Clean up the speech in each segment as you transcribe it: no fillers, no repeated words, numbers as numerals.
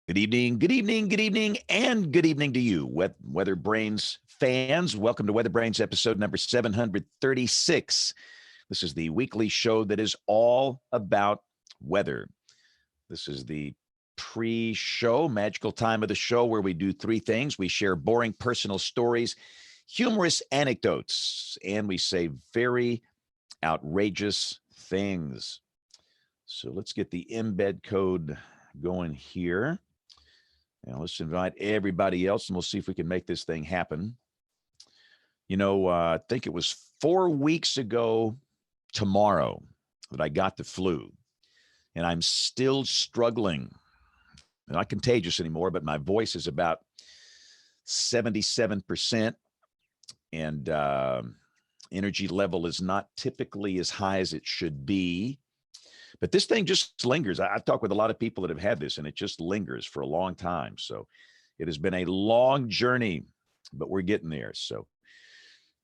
Good evening, good evening, good evening, and good evening to you, WeatherBrains fans. Welcome to WeatherBrains episode number 736. This is the weekly show that is all about weather. This is the pre-show, magical time of the show where we do three things. We share boring personal stories, humorous anecdotes, and we say very outrageous things. So let's get the embed code going here. Now let's invite everybody else and we'll see if we can make this thing happen. You know, I think it was 4 weeks ago tomorrow that I got the flu, and I'm still struggling. Not contagious anymore, but my voice is about 77%, and energy level is not typically as high as it should be. But this thing just lingers. I've talked with a lot of people that have had this, and it just lingers for a long time. So it has been a long journey, but we're getting there. So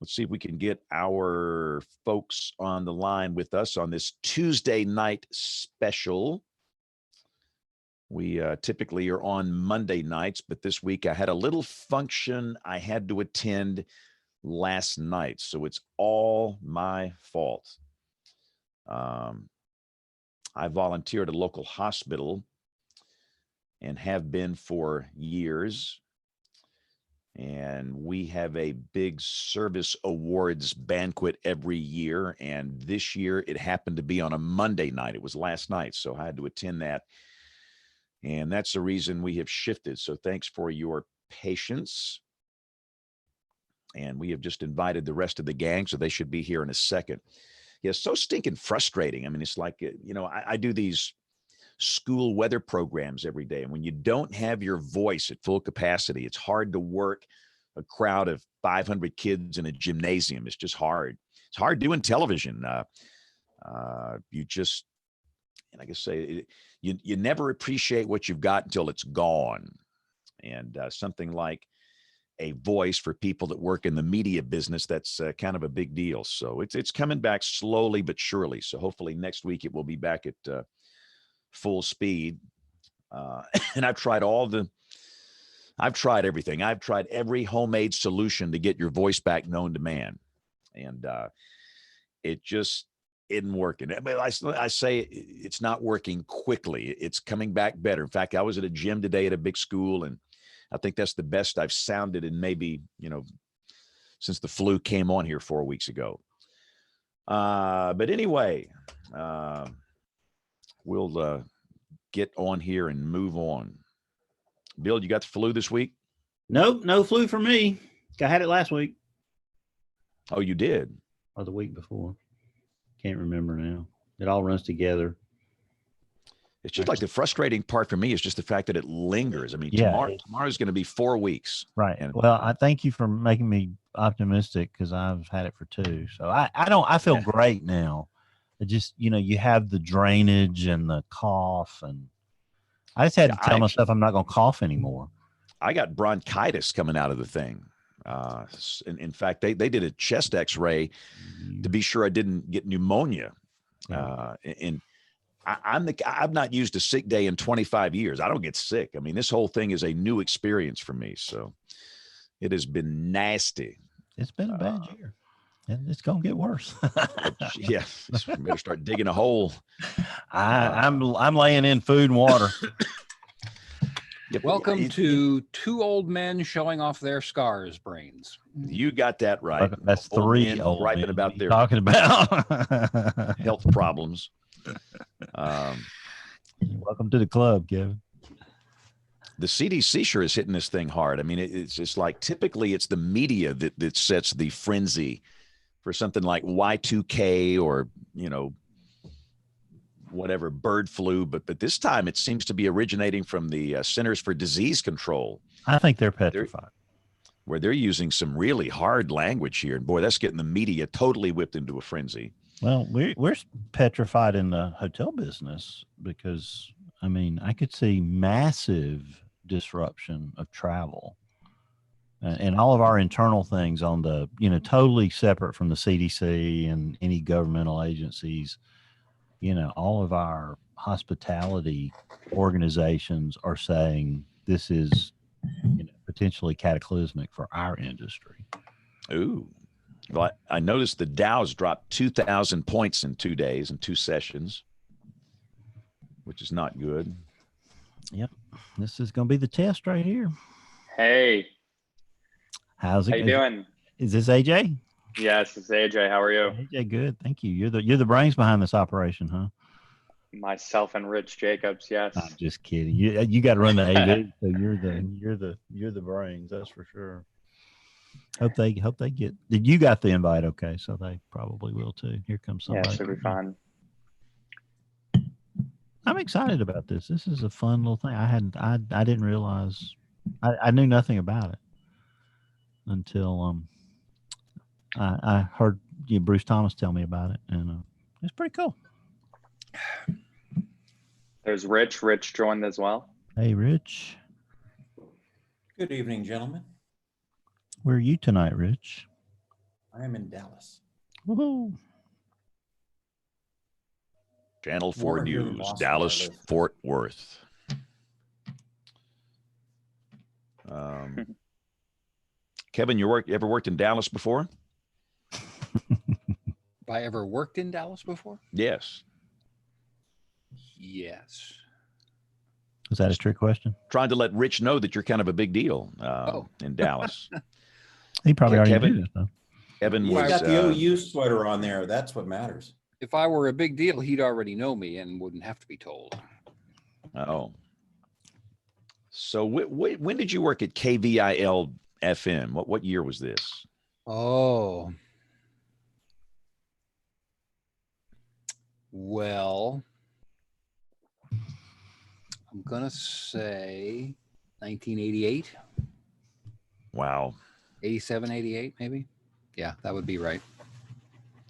let's see if we can get our folks on the line with us on this Tuesday night special. We typically are on Monday nights, but this week I had a little function I had to attend last night. So it's all my fault. I volunteer at a local hospital and have been for years. And we have a big service awards banquet every year. And this year it happened to be on a Monday night. It was last night, so I had to attend that. And that's the reason we have shifted. So thanks for your patience. And we have just invited the rest of the gang, so they should be here in a second. Yeah, so stinking frustrating. I mean, it's like, you know, I do these school weather programs every day. And when you don't have your voice at full capacity, it's hard to work a crowd of 500 kids in a gymnasium. It's just hard. It's hard doing television. You just, and I guess say, you never appreciate what you've got until it's gone. And something like a voice for people that work in the media business, that's kind of a big deal. So it's coming back slowly but surely. So hopefully next week it will be back at full speed. And I've tried everything. I've tried every homemade solution to get your voice back known to man. And it just isn't working. I say it's not working quickly. It's coming back better. In fact, I was at a gym today at a big school, and I think that's the best I've sounded in maybe, since the flu came on here 4 weeks ago. But anyway, we'll get on here and move on. Bill, you got the flu this week? Nope, no flu for me. I had it last week. Oh, you did? Or the week before. Can't remember now. It all runs together. It's just like the frustrating part for me is just the fact that it lingers. I mean, tomorrow's going to be 4 weeks. Right. And, well, I thank you for making me optimistic because I've had it for 2. So I feel great now. It just, you have the drainage and the cough, and I just had to tell myself I'm not going to cough anymore. I got bronchitis coming out of the thing. In fact, they did a chest x-ray to be sure I didn't get pneumonia. And I've not used a sick day in 25 years. I don't get sick. I mean, this whole thing is a new experience for me. So it has been nasty. It's been a bad year, and it's going to get worse. Yeah. We better start digging a hole. I'm laying in food and water. Welcome to two old men showing off their scars, Brains. You got that right. That's old 3 old griping men about their talking about health problems. Welcome to the club, Kevin. The CDC sure is hitting this thing hard. I mean, it's just like typically it's the media that sets the frenzy for something like Y2K or, whatever, bird flu. But this time it seems to be originating from the Centers for Disease Control. I think they're petrified. Where they're using some really hard language here. And boy, that's getting the media totally whipped into a frenzy. Well, we're petrified in the hotel business because, I mean, I could see massive disruption of travel and all of our internal things on the, totally separate from the CDC and any governmental agencies. All of our hospitality organizations are saying this is potentially cataclysmic for our industry. Ooh. Well, I noticed the Dow's dropped 2,000 points in 2 days and 2 sessions, which is not good. Yep. This is going to be the test right here. Hey, How's it? how you doing? Is this AJ? Yes, it's AJ. How are you? AJ, good. Thank you. You're the brains behind this operation, huh? Myself and Rich Jacobs. Yes. I'm just kidding. You got to run the AV, so you're the brains. That's for sure. Hope they get. Did you got the invite? Okay, so they probably will too. Here comes somebody. Yeah, should be fun. I'm excited about this. This is a fun little thing. I didn't realize. I knew nothing about it until I heard Bruce Thomas tell me about it, and it's pretty cool. There's Rich. Rich joined as well. Hey, Rich. Good evening, gentlemen. Where are you tonight, Rich? I am in Dallas. Woohoo! Channel 4 Warmer here in News, Boston, Dallas, where I live. Fort Worth. Kevin, you ever worked in Dallas before? Have I ever worked in Dallas before? Yes. Yes. Was that a trick question? Trying to let Rich know that you're kind of a big deal in Dallas. He probably Yeah, already Kevin? knew this, though. Kevin You was got the OU sweater on there. That's what matters. If I were a big deal, he'd already know me and wouldn't have to be told. oh. So when did you work at KVIL FM? What year was this? Oh. Well, I'm going to say 1988, Wow. 87, 88, maybe. Yeah, that would be right.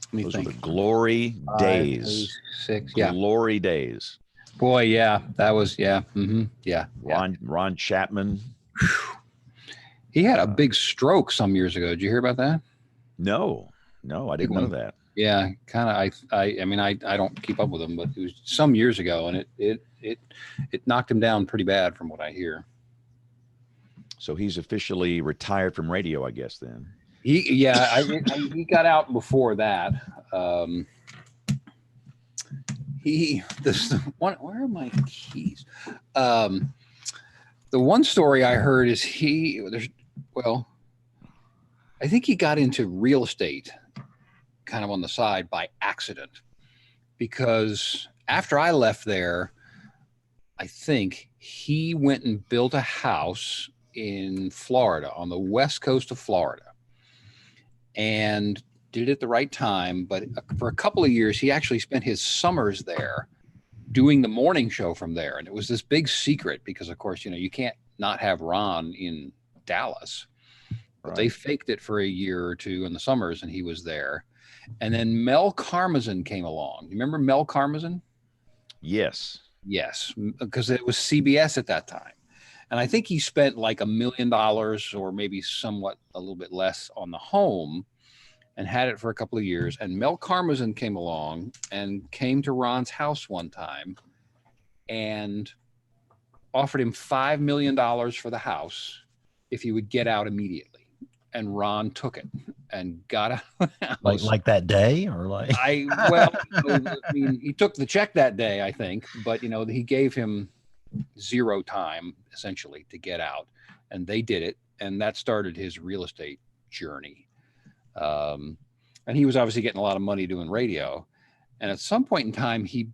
Let me Those were think. the glory days. 6. Yeah. Glory days. Boy, yeah, that was, yeah. Yeah. Ron Chapman. He had a big stroke some years ago. Did you hear about that? No, I didn't know that. Yeah, kind of. I mean, I don't keep up with him, but it was some years ago, and it knocked him down pretty bad, from what I hear. So He's officially retired from radio, I guess. Then he got out before that. Where are my keys? The one story I heard is I think he got into real estate kind of on the side by accident, because after I left there, I think he went and built a house in Florida, on the west coast of Florida, and did it at the right time. But for a couple of years, he actually spent his summers there doing the morning show from there. And it was this big secret because, of course, you can't not have Ron in Dallas. But they faked it for a year or two in the summers, and he was there. And then Mel Karmazin came along. You remember Mel Karmazin? yes. Yes, because it was CBS at that time. And I think he spent like $1 million or maybe a little bit less on the home, and had it for a couple of years. And Mel Karmazin came along and came to Ron's house one time and offered him $5 million for the house if he would get out immediately. And Ron took it and got out of the house. Like that day, or like I mean, he took the check that day, I think, but he gave him zero time essentially to get out, and they did it, and that started his real estate journey. And he was obviously getting a lot of money doing radio, and at some point in time, he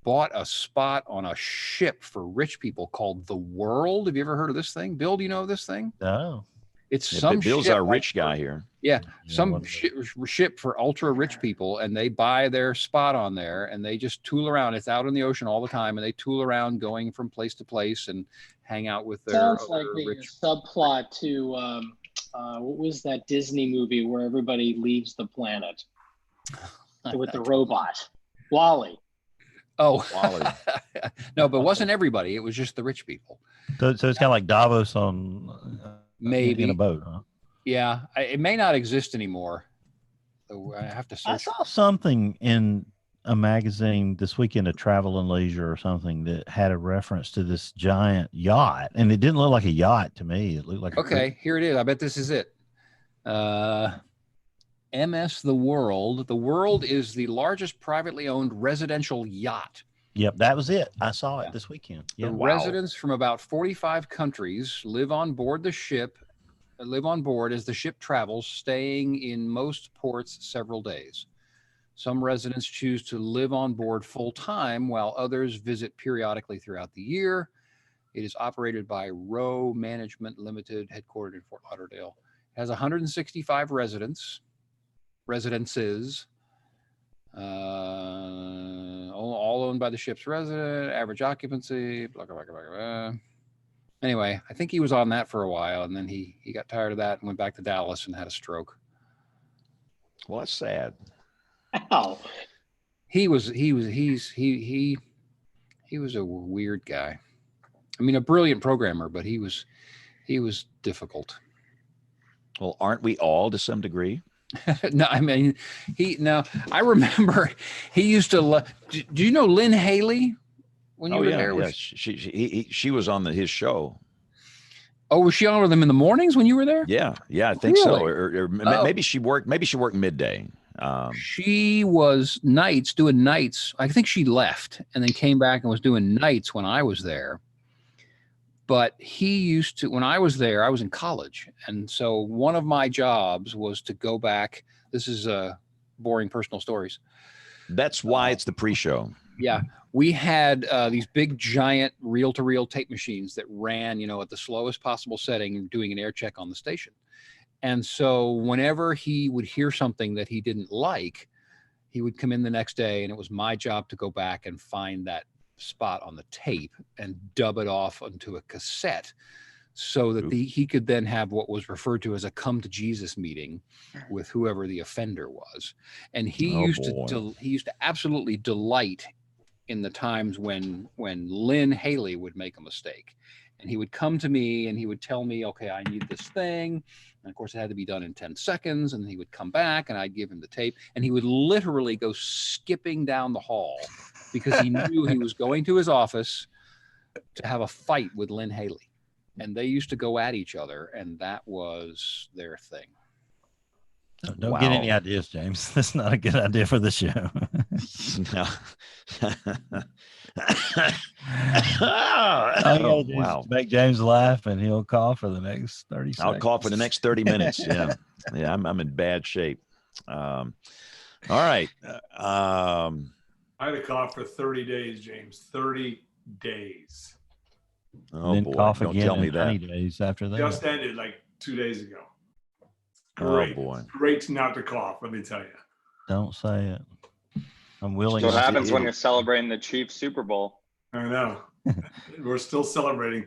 bought a spot on a ship for rich people called the World. Have you ever heard of this thing, Bill? Do you know this thing? no. It's Yeah, some Bill's ship our rich guy here. Yeah, Yeah, some what is it? ship for ultra rich people, and they buy their spot on there, and they just tool around. It's out in the ocean all the time, and they tool around, going from place to place, and hang out with their Sounds like the rich. subplot to what was that Disney movie where everybody leaves the planet with the robot? Wally. Oh, Wally. no, but it wasn't everybody. It was just the rich people. So it's kind of like Davos on Maybe. in a boat, huh? Yeah, it may not exist anymore. So I have to I search. saw something in a magazine this weekend, a Travel and Leisure or something, that had a reference to this giant yacht, and it didn't look like a yacht to me. It looked like Okay, here it is. I bet this is it. MS The World. The World is the largest privately owned residential yacht. Yep, that was it. I saw Yeah. it this weekend. The Yep. residents from about 45 countries live on board the ship, live on board as the ship travels, staying in most ports several days. Some residents choose to live on board full time, while others visit periodically throughout the year. It is operated by Row Management Limited, headquartered in Fort Lauderdale. It has 165 residences, all owned by the ship's resident, average occupancy, blah, blah, blah, blah, blah. Anyway, I think he was on that for a while, and then he got tired of that and went back to Dallas and had a stroke. Well, that's sad. Ow. He was a weird guy. I mean, a brilliant programmer, but he was difficult. Well, aren't we all to some degree? No, I mean, I remember he used to, do you know Lynn Haley when you were there? Yeah. She was on his show. Oh, was she on with him in the mornings when you were there? Yeah, I think so. Really? Or maybe she worked midday. She was doing nights. I think she left and then came back and was doing nights when I was there. But he used to, when I was there, I was in college. And so one of my jobs was to go back. This is boring personal stories. That's why it's the pre-show. Yeah. We had these big, giant reel-to-reel tape machines that ran, at the slowest possible setting, doing an air check on the station. And so whenever he would hear something that he didn't like, he would come in the next day, and it was my job to go back and find that spot on the tape and dub it off onto a cassette so that he could then have what was referred to as a come to Jesus meeting with whoever the offender was. And he used to absolutely delight in the times when Lynn Haley would make a mistake. And he would come to me and he would tell me, okay, I need this thing. And of course it had to be done in 10 seconds. And he would come back and I'd give him the tape, and he would literally go skipping down the hall because he knew he was going to his office to have a fight with Lynn Haley. And they used to go at each other, and that was their thing. Don't get any ideas, James. That's not a good idea for the show. No. Wow. Make James laugh, and he'll call for the next 30 seconds. I'll call for the next 30 minutes. Yeah. I'm in bad shape. All right. I had a cough for 30 days, James. 30 days. Oh, then boy. cough Don't again tell me in that. 20 days after that. Just ended like 2 days ago. Great. Oh, boy. Great not to cough, let me tell you. Don't say it. I'm willing. That's what to happens see when it. you're celebrating the Chiefs Super Bowl. I know. We're still celebrating.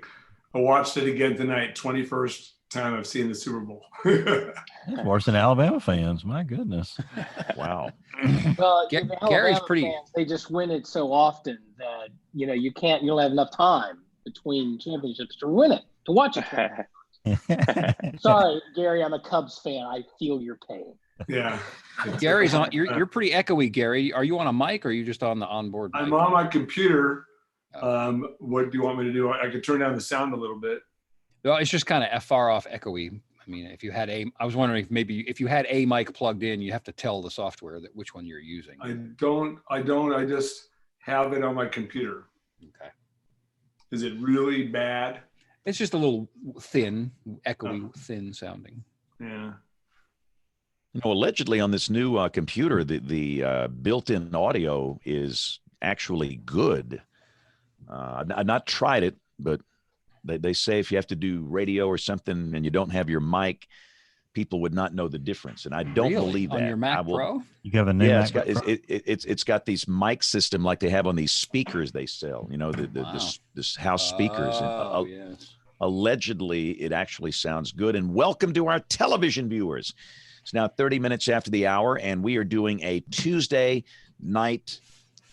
I watched it again tonight. 21st time I've seen the Super Bowl. It's worse than Alabama fans. My goodness. Wow. Well, Gary's the Alabama pretty- fans, they just win it so often that you don't have enough time between championships to win it, to watch it. Sorry, Gary, I'm a Cubs fan. I feel your pain. Yeah. Gary's on. You're pretty echoey, Gary. Are you on a mic or are you just on the onboard mic? I'm on my computer. What do you want me to do? I could turn down the sound a little bit. Well, it's just kind of far off echoey. I mean, I was wondering if you had a mic plugged in, you have to tell the software that which one you're using. I don't. I just have it on my computer. Okay. Is it really bad? It's just a little thin, echoey, thin sounding. Yeah. Allegedly on this new computer, the built-in audio is actually good. I've not tried it, but they say if you have to do radio or something and you don't have your mic, people would not know the difference. And I don't Really? believe that. On your Mac Pro? You have a new Yeah, Mac Pro? it's got these mic system like they have on these speakers they sell. Wow. This house speakers. Oh, And, yes. allegedly, it actually sounds good. And welcome to our television viewers. It's now 30 minutes after the hour, and we are doing a Tuesday night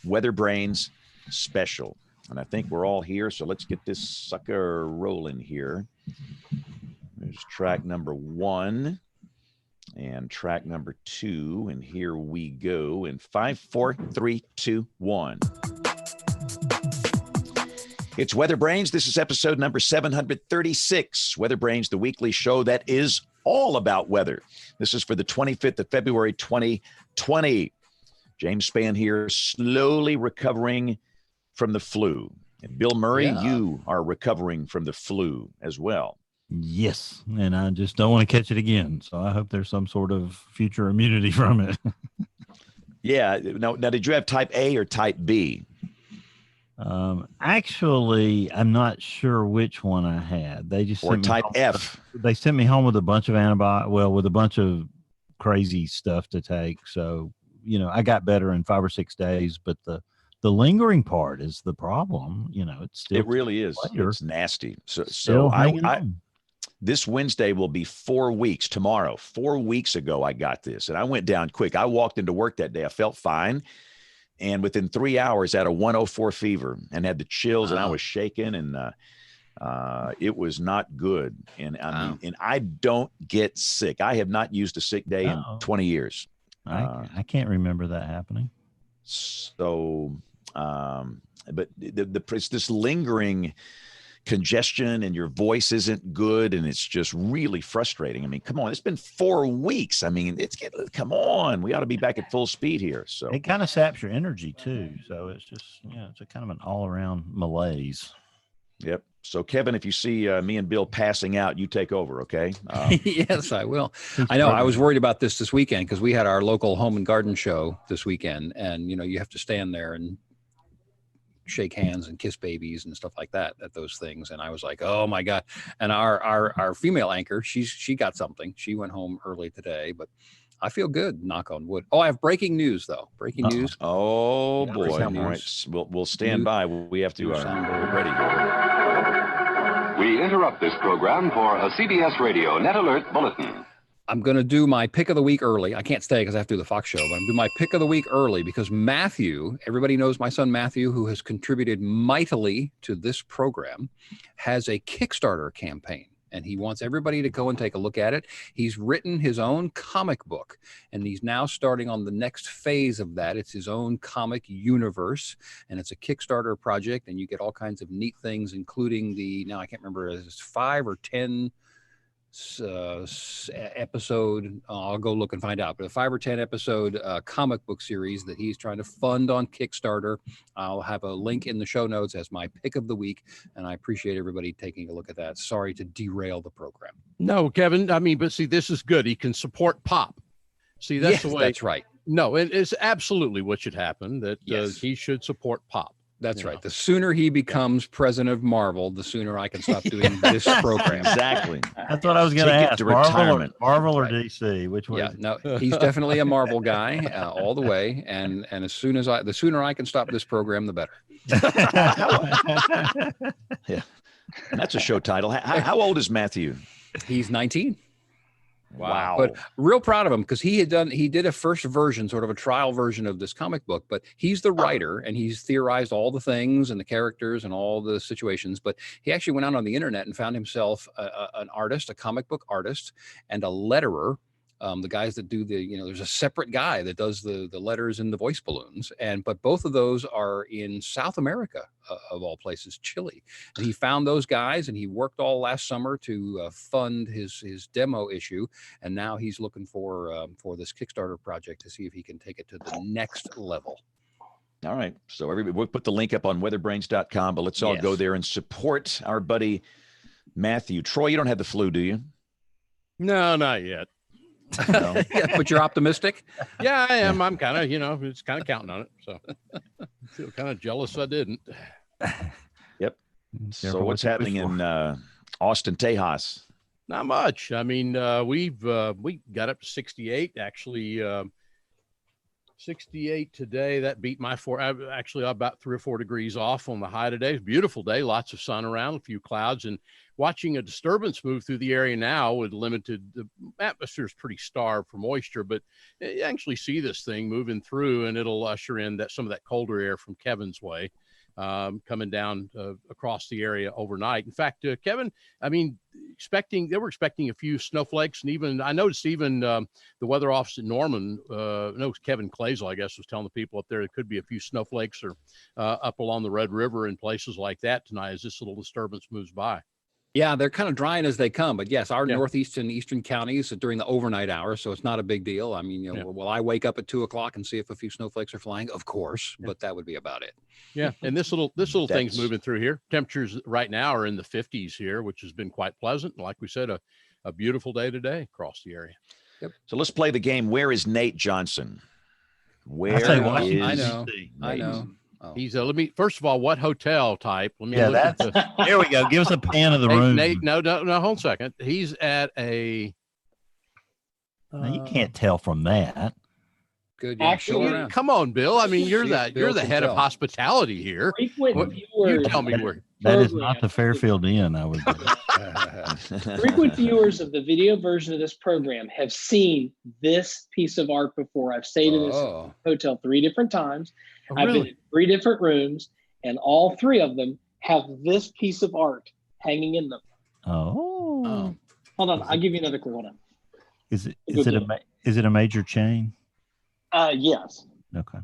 WeatherBrains special. And I think we're all here, so let's get this sucker rolling here. There's track number 1. and track number 2. And here we go in 5, 4, 3, 2, 1. It's WeatherBrains. This is episode number 736. WeatherBrains, the weekly show that is all about weather. This is for the 25th of February, 2020. James Spann here, slowly recovering from the flu. And Bill Murray, you are recovering from the flu as well. Yes, and I just don't want to catch it again. So I hope there's some sort of future immunity from it. Yeah. Now, did you have type A or type B? Actually, I'm not sure which one I had. They just Or sent me type home F? they sent me home with a bunch of antibiotics. Well, with a bunch of crazy stuff to take. So I got better in 5 or 6 days, but the lingering part is the problem. It's still It really is. later. It's nasty. Still So hanging I on. this Wednesday will be 4 weeks tomorrow. 4 weeks ago, I got this, and I went down quick. I walked into work that day. I felt fine. And within 3 hours, I had a 104 fever and had the chills, and I was shaking, and it was not good. And I mean, and I don't get sick. I have not used a sick day in 20 years. I can't remember that happening. So, but it's this lingering congestion, and your voice isn't good, and it's just really frustrating. I mean, come on, it's been 4 weeks. I mean, come on, we ought to be back at full speed here. So it kind of saps your energy too. So it's just, it's a kind of an all around malaise. Yep. So Kevin, if you see me and Bill passing out, you take over. Okay. Yes, I will. I know I was worried about this weekend because we had our local home and garden show this weekend, and you have to stand there and shake hands and kiss babies and stuff like that at those things. And I was like, oh my God. And our female anchor, she got something. She went home early today, but I feel good, knock on wood. Oh, I have breaking news though. Breaking news. Oh Yeah, boy. All breaking right. news. We'll stand by. We have to get ready here. We interrupt this program for a CBS Radio Net Alert Bulletin. I'm going to do my pick of the week early. I can't stay because I have to do the Fox show, but I'm going to do my pick of the week early because Matthew, everybody knows my son Matthew, who has contributed mightily to this program, has a Kickstarter campaign, and he wants everybody to go and take a look at it. He's written his own comic book, and he's now starting on the next phase of that. It's his own comic universe, and it's a Kickstarter project, and you get all kinds of neat things, including now I can't remember, it's 5 or 10 episode, I'll go look and find out, but a 5 or 10 episode comic book series that he's trying to fund on Kickstarter. I'll have a link in the show notes as my pick of the week, and I appreciate everybody taking a look at that. Sorry to derail the program. No, Kevin, I mean, but see, this is good. He can support pop. See, that's the way. That's right. No, it's absolutely what should happen, that he should support pop. That's right. The sooner he becomes president of Marvel, the sooner I can stop doing this program. Exactly. That's what I was going to ask. To retirement. Marvel or DC? Which one? Yeah, no, he's definitely a Marvel guy all the way. And the sooner I can stop this program, the better. Yeah. And that's a show title. How old is Matthew? He's 19. Wow. But real proud of him because he did a first version, sort of a trial version of this comic book, but he's the writer and he's theorized all the things and the characters and all the situations. But he actually went out on the internet and found himself an artist, a comic book artist, and a letterer. The guys that do there's a separate guy that does the letters and the voice balloons. But both of those are in South America, of all places, Chile. And he found those guys and he worked all last summer to fund his demo issue. And now he's looking for this Kickstarter project to see if he can take it to the next level. All right. So everybody, we'll put the link up on weatherbrains.com, but let's all go there and support our buddy Matthew. Troy, you don't have the flu, do you? No, not yet. No. But you're optimistic? Yeah, I am. I'm kind of, it's kind of counting on it. So I feel kind of jealous I didn't. Yep. So what's happening in Austin, Tejas? Not much. I mean, we got up to 68, actually 68 today. That beat my actually about 3 or 4 degrees off on the high today. It's a beautiful day, lots of sun around, a few clouds, and watching a disturbance move through the area now with the atmosphere is pretty starved for moisture, but you actually see this thing moving through and it'll usher in some of that colder air from Kevin's way, coming down across the area overnight. In fact, Kevin, I mean, they were expecting a few snowflakes, and even I noticed the weather office at Norman, no, Kevin Clazel, I guess, was telling the people up there it could be a few snowflakes or up along the Red River and places like that tonight as this little disturbance moves by. Yeah, they're kind of drying as they come, but yes, our Yeah. northeast and eastern counties during the overnight hours, so it's not a big deal. I mean, will I wake up at 2:00 and see if a few snowflakes are flying? Of course, but that would be about it. Yeah, and this little thing's moving through here. Temperatures right now are in the 50s here, which has been quite pleasant. And like we said, a beautiful day today across the area. Yep. So let's play the game. Where is Nate Johnson? Where say is Washington, I know. Nate? I know. Oh. He's let me first of all, what hotel type? Let me Yeah, look at that's there we go. Give us a pan of the Hey, room. Nate, no, hold on a second. He's at a. Now, you can't tell from that. Good. Yeah, Actually, show around. Come on, Bill. I mean, you're Bill the can head of tell. hospitality here. Frequent You viewers, tell me where. That is not the Fairfield Inn, I would frequent viewers of the video version of this program have seen this piece of art before. I've stayed in this Oh, hotel 3 different times. Oh, I've been really? in 3 different rooms, and all 3 of them have this piece of art hanging in them. Oh. Hold on, I'll give you another clue. Hold on. Is it Good deal. is it a major chain? Yes. Okay.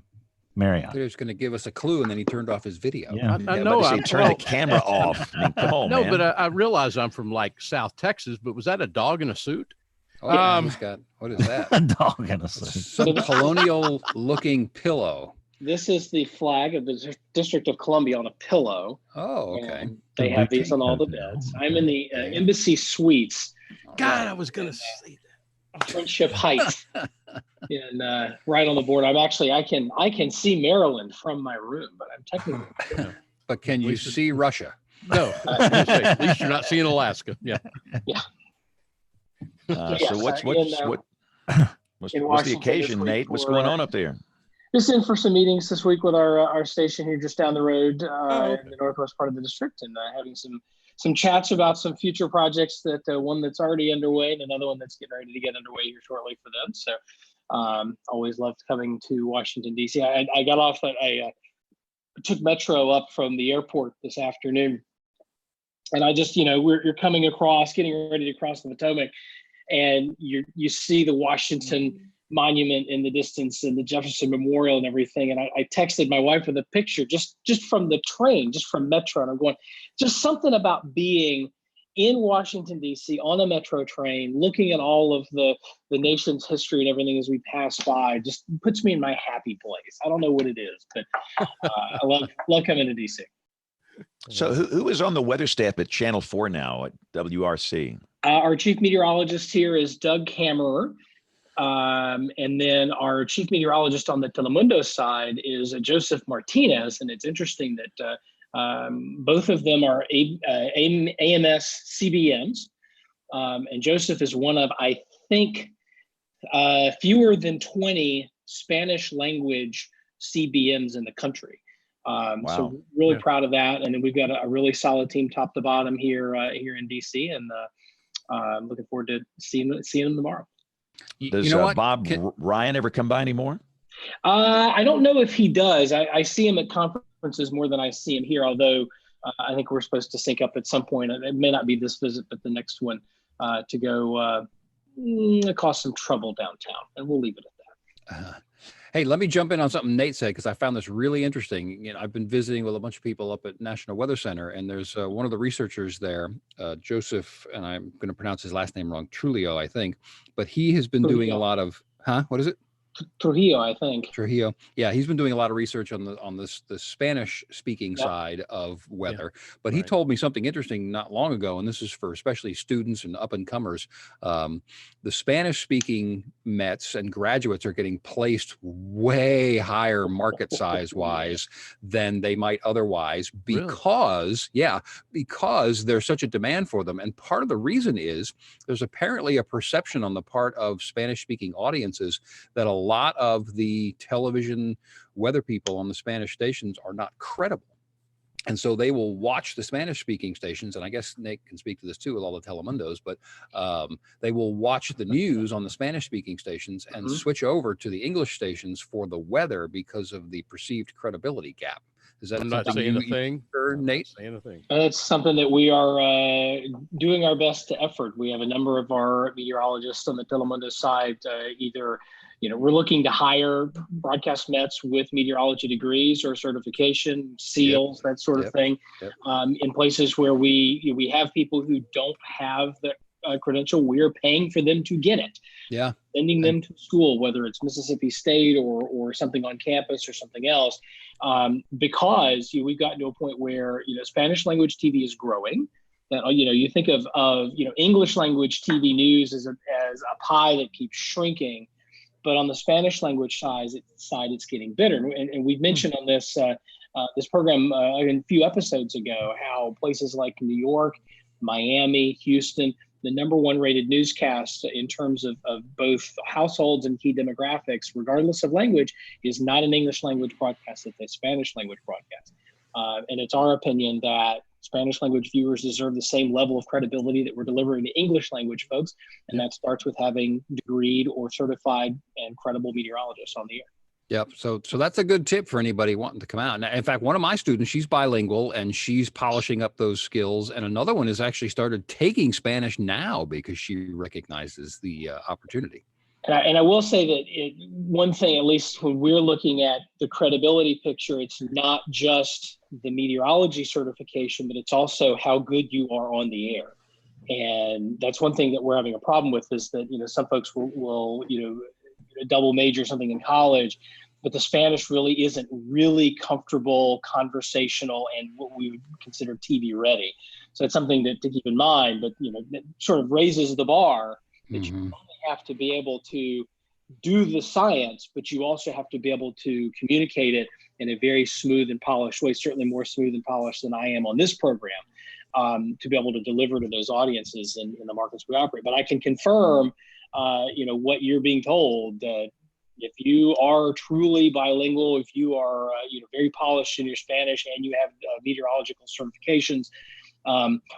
Marriott. he was going to give us a clue, and then he turned off his video. Yeah. I Yeah, know. but I'm say, turn the camera off. I mean, come on, No, man. but I realize I'm from like South Texas. But was that a dog in a suit? Oh, he's got, what is that? A dog in a suit. Some colonial-looking pillow. This is the flag of the District of Columbia on a pillow. Oh, okay. And they have these on all the beds. I'm in the Embassy Suites, God, I was gonna say Friendship Heights, and right on the board. I can see Maryland from my room, but I'm technically. But can you see Russia? that. No, I was gonna say, at least you're not seeing Alaska. Yeah. So what's in the Washington occasion, this week Nate? What's for, going on up there? Just in for some meetings this week with our station here just down the road in the northwest part of the district, and having some chats about some future projects, that one that's already underway and another one that's getting ready to get underway here shortly for them. So always loved coming to Washington, D.C. I got off I took Metro up from the airport this afternoon, and I just, you're coming across, getting ready to cross the Potomac, and you see the Washington Monument in the distance and the Jefferson Memorial and everything. And I texted my wife with a picture just from the train, just from Metro. And I'm going, just something about being in Washington, D.C. on a Metro train, looking at all of the nation's history and everything as we pass by, just puts me in my happy place. I don't know what it is, but I love coming to D.C. So who is on the weather staff at Channel 4 now at WRC? Our chief meteorologist here is Doug Hammerer. And then our chief meteorologist on the Telemundo side is Joseph Martinez. And it's interesting that both of them are AMS CBMs. And Joseph is one of, I think, fewer than 20 Spanish language CBMs in the country. So really proud of that. And then we've got a really solid team top to bottom here in DC, and I'm looking forward to seeing them tomorrow. Does Bob Ryan ever come by anymore? I don't know if he does. I see him at conferences more than I see him here, although I think we're supposed to sync up at some point. It may not be this visit, but the next one to go cause some trouble downtown, and we'll leave it at that. Hey, let me jump in on something Nate said, because I found this really interesting. I've been visiting with a bunch of people up at National Weather Center, and there's one of the researchers there, Joseph, and I'm going to pronounce his last name wrong, Trujillo, I think, but he has been doing a lot of, what is it? Trujillo, I think. Trujillo. Yeah, he's been doing a lot of research on the Spanish speaking side of weather. But he told me something interesting not long ago, and this is for especially students and up and comers. The Spanish speaking Mets and graduates are getting placed way higher market size wise than they might otherwise, because because there's such a demand for them. And part of the reason is there's apparently a perception on the part of Spanish speaking audiences that a lot of the television weather people on the Spanish stations are not credible. And so they will watch the Spanish speaking stations. And I guess Nate can speak to this too with all the Telemundos, but they will watch the news on the Spanish speaking stations and switch over to the English stations for the weather because of the perceived credibility gap. Is that I'm not something saying a you thing. or I'm not Nate? saying a thing. It's something that we are doing our best to effort. We have a number of our meteorologists on the Telemundo side, either, we're looking to hire broadcast Mets with meteorology degrees or certification, SEALs, that sort of thing. Yep. In places where we have people who don't have the credential, we're paying for them to get it. Yeah. Sending them to school, whether it's Mississippi State or something on campus or something else, because we've gotten to a point where Spanish language TV is growing. That you think of English language TV news as a pie that keeps shrinking, but on the Spanish language side, it's getting bigger. And we've mentioned on this program a few episodes ago how places like New York, Miami, Houston, the number one rated newscast in terms of both households and key demographics, regardless of language, is not an English language broadcast, it's a Spanish language broadcast. And it's our opinion that Spanish language viewers deserve the same level of credibility that we're delivering to English language folks. And that starts with having degreed or certified and credible meteorologists on the air. Yep. So that's a good tip for anybody wanting to come out. Now, in fact, one of my students, she's bilingual and she's polishing up those skills. And another one has actually started taking Spanish now because she recognizes the opportunity. And I will say that one thing, at least when we're looking at the credibility picture, it's not just the meteorology certification, but it's also how good you are on the air. And that's one thing that we're having a problem with is that, some folks will double major something in college, but the Spanish really isn't really comfortable, conversational, and what we would consider TV ready. So it's something to keep in mind, but that sort of raises the bar that you only have to be able to do the science, but you also have to be able to communicate it in a very smooth and polished way, certainly more smooth and polished than I am on this program, to be able to deliver to those audiences in the markets we operate. But I can confirm, what you're being told, that if you are truly bilingual, if you are, very polished in your Spanish and you have meteorological certifications,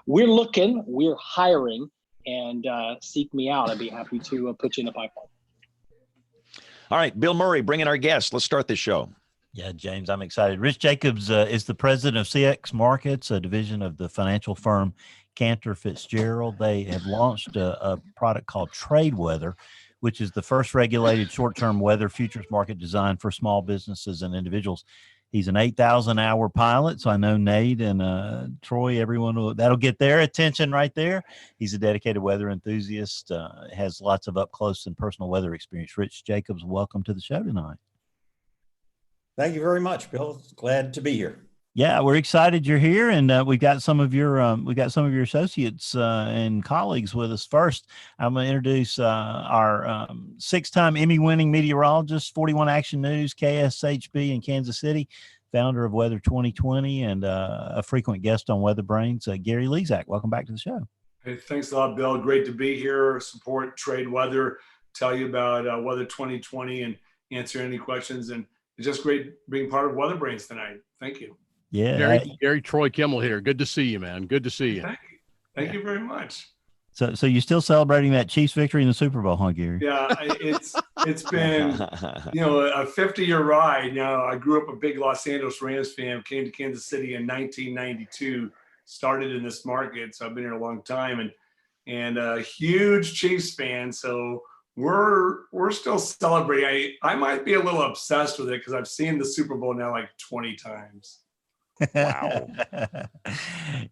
we're hiring, and seek me out. I'd be happy to put you in the pipeline. All right, Bill Murray, bring in our guest. Let's start the show. Yeah, James, I'm excited. Rich Jacobs is the president of CX Markets, a division of the financial firm Cantor Fitzgerald. They have launched a product called Trade Weather, which is the first regulated short-term weather futures market designed for small businesses and individuals. He's an 8,000-hour pilot, so I know Nate and Troy, that'll get their attention right there. He's a dedicated weather enthusiast, has lots of up-close and personal weather experience. Rich Jacobs, welcome to the show tonight. Thank you very much, Bill. Glad to be here. Yeah, we're excited you're here, and we've got some of your associates and colleagues with us. First, I'm going to introduce our 6-time Emmy-winning meteorologist, 41 Action News, KSHB in Kansas City, founder of Weather 2020, and a frequent guest on WeatherBrains, Gary Lezak. Welcome back to the show. Hey, thanks a lot, Bill. Great to be here. Support Trade Weather, tell you about Weather 2020, and answer any questions. And it's just great being part of WeatherBrains tonight. Thank you. Yeah, Gary Troy Kimmel here. Good to see you, man. Good to see you. Thank you very much. So you're still celebrating that Chiefs victory in the Super Bowl, huh, Gary? Yeah, it's been a 50-year ride. Now, I grew up a big Los Angeles Rams fan. Came to Kansas City in 1992. Started in this market, so I've been here a long time, and a huge Chiefs fan. So we're still celebrating. I might be a little obsessed with it because I've seen the Super Bowl now like 20 times. Wow.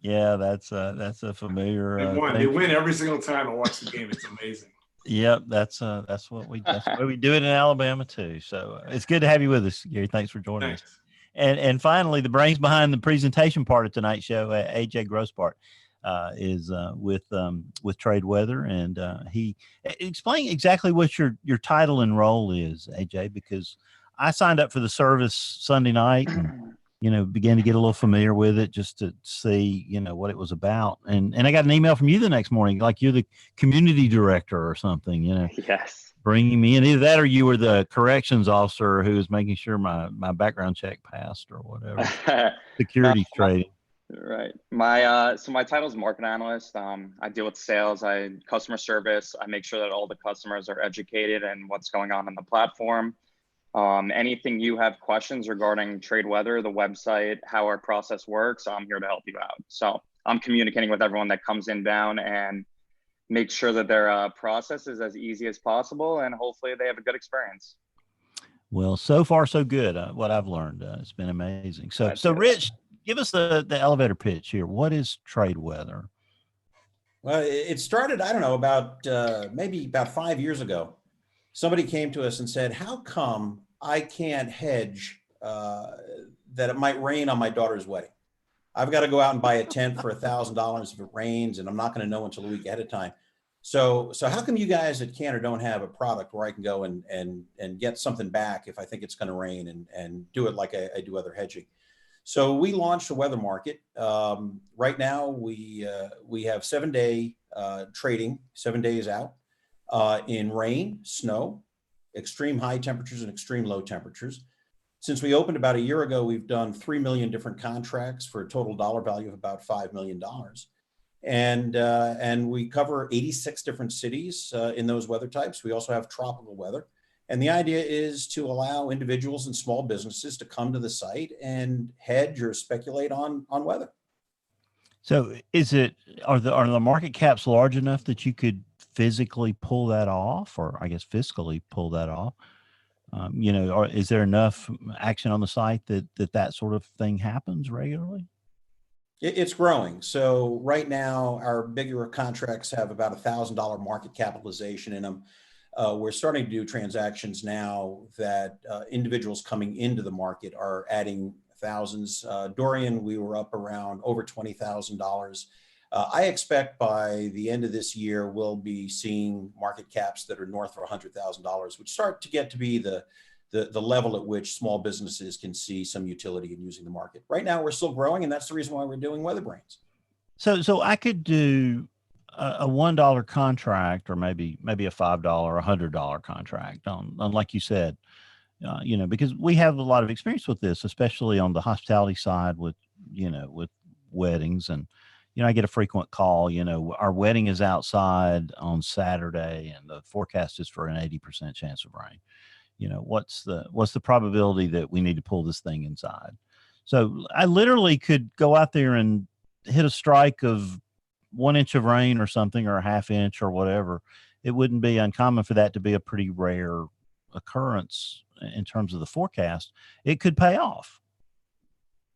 Yeah, that's a familiar. They win every single time I watch the game. It's amazing. Yep, that's what we do it in Alabama too. So it's good to have you with us, Gary. Thanks for joining us. And finally, the brains behind the presentation part of tonight's show, AJ Grosspart, is with Trade Weather, and he explain exactly what your title and role is, AJ, because I signed up for the service Sunday night and began to get a little familiar with it just to see what it was about, and I got an email from you the next morning, like you're the community director or something, Yes. bringing me in. Either that or you were the corrections officer who was making sure my background check passed or whatever. Securities trading. Right. My title is market analyst. I deal with sales, customer service. I make sure that all the customers are educated and what's going on the platform. Anything you have questions regarding trade weather, the website, how our process works, I'm here to help you out. So I'm communicating with everyone that comes in down and make sure that their process is as easy as possible, and hopefully they have a good experience. Well, so far so good. What I've learned, it's been amazing. So, That's so good. Rich, give us the elevator pitch here. What is trade weather? Well, it started, I don't know, about maybe about 5 years ago. Somebody came to us and said, how come I can't hedge that it might rain on my daughter's wedding? I've got to go out and buy a tent for $1,000 if it rains, and I'm not going to know until a week ahead of time. So how come you guys at Cantor don't have a product where I can go and get something back if I think it's going to rain and do it like I do other hedging? So we launched a weather market. Right now we have 7-day trading, 7 days out in rain, snow, extreme high temperatures and extreme low temperatures. Since we opened about a year ago, we've done 3 million different contracts for a total dollar value of about $5 million. And we cover 86 different cities in those weather types. We also have tropical weather. And the idea is to allow individuals and small businesses to come to the site and hedge or speculate on weather. So are the market caps large enough that you could physically pull that off, or I guess fiscally pull that off? Or is there enough action on the site that sort of thing happens regularly? It's growing. So right now, our bigger contracts have about $1,000 market capitalization in them. We're starting to do transactions now that individuals coming into the market are adding thousands. Dorian, we were up around over $20,000. I expect by the end of this year, we'll be seeing market caps that are north of $100,000, which start to get to be the level at which small businesses can see some utility in using the market. Right now, we're still growing, and that's the reason why we're doing WeatherBrains. So I could do a $1 contract, or maybe a $5 or $100 contract on like you said, because we have a lot of experience with this, especially on the hospitality side with weddings. And, I get a frequent call, our wedding is outside on Saturday and the forecast is for an 80% chance of rain. What's the probability that we need to pull this thing inside? So I literally could go out there and hit a strike of 1 inch of rain or something, or a half inch or whatever. It wouldn't be uncommon for that to be a pretty rare occurrence in terms of the forecast. It could pay off.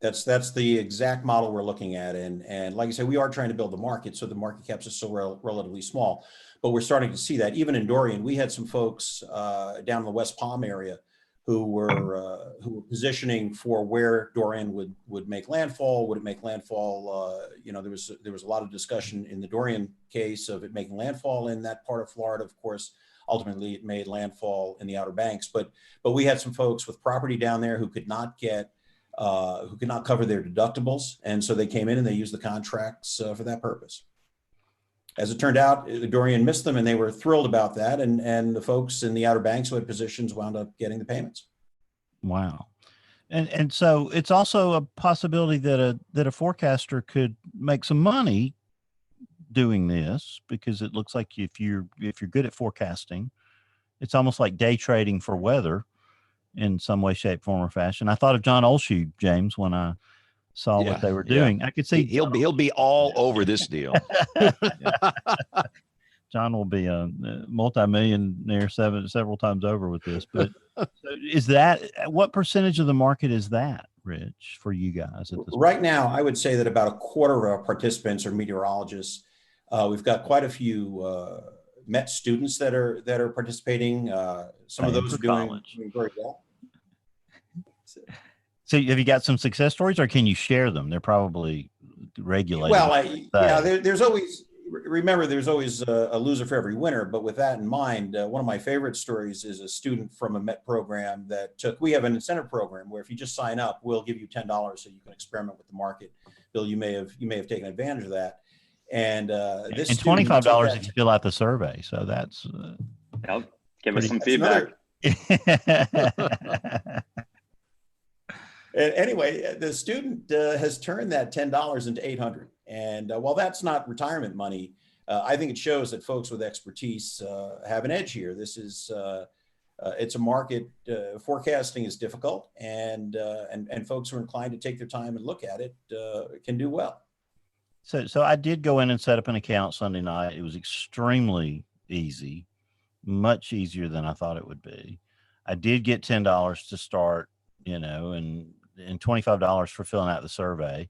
That's the exact model we're looking at. And like I said, we are trying to build the market, so the market caps are still relatively small, but we're starting to see that. Even in Dorian, we had some folks down in the West Palm area who were positioning for where Dorian would make landfall. Would it make landfall? There was a lot of discussion in the Dorian case of it making landfall in that part of Florida. Of course, ultimately it made landfall in the Outer Banks. But we had some folks with property down there who could not cover their deductibles, and so they came in and they used the contracts for that purpose. As it turned out, Dorian missed them, and they were thrilled about that. And the folks in the Outer Banks who had positions wound up getting the payments. Wow. And so it's also a possibility that a forecaster could make some money doing this, because it looks like if you're good at forecasting, it's almost like day trading for weather in some way, shape, form, or fashion. I thought of John Olshu, James, when I saw what they were doing. I could see he'll be all over this deal. John will be a multi-millionaire several times over with this. But what percentage of the market is that, Rich, for you guys at this right point? Now? I would say that about a quarter of our participants are meteorologists. We've got quite a few Met students that are participating. Some of those are doing very well. So have you got some success stories, or can you share them? They're probably regulated. Well, there's always a loser for every winner. But with that in mind, one of my favorite stories is a student from a Met program we have an incentive program where if you just sign up, we'll give you $10 so you can experiment with the market. Bill, you may have taken advantage of that. And this and $25 if you fill out the survey. So that's give us some feedback. Anyway, the student has turned that $10 into $800. And while that's not retirement money, I think it shows that folks with expertise have an edge here. This is it's a market. Forecasting is difficult, and folks who are inclined to take their time and look at it can do well. So I did go in and set up an account Sunday night. It was extremely easy, much easier than I thought it would be. I did get $10 to start, and $25 for filling out the survey.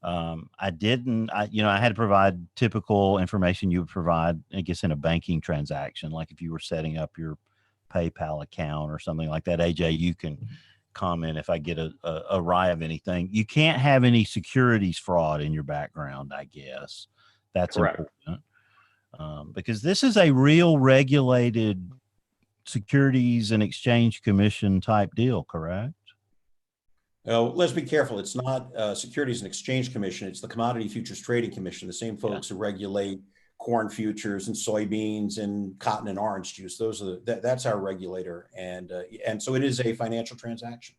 I had to provide typical information you would provide, I guess, in a banking transaction, like if you were setting up your PayPal account or something like that. AJ, you can comment if I get a awry of anything. You can't have any securities fraud in your background, I guess. That's Correct. important. Because this is a real regulated Securities and Exchange Commission type deal, correct? Let's be careful. It's not Securities and Exchange Commission. It's the Commodity Futures Trading Commission, the same folks who regulate corn futures and soybeans and cotton and orange juice. That's our regulator. And so it is a financial transaction.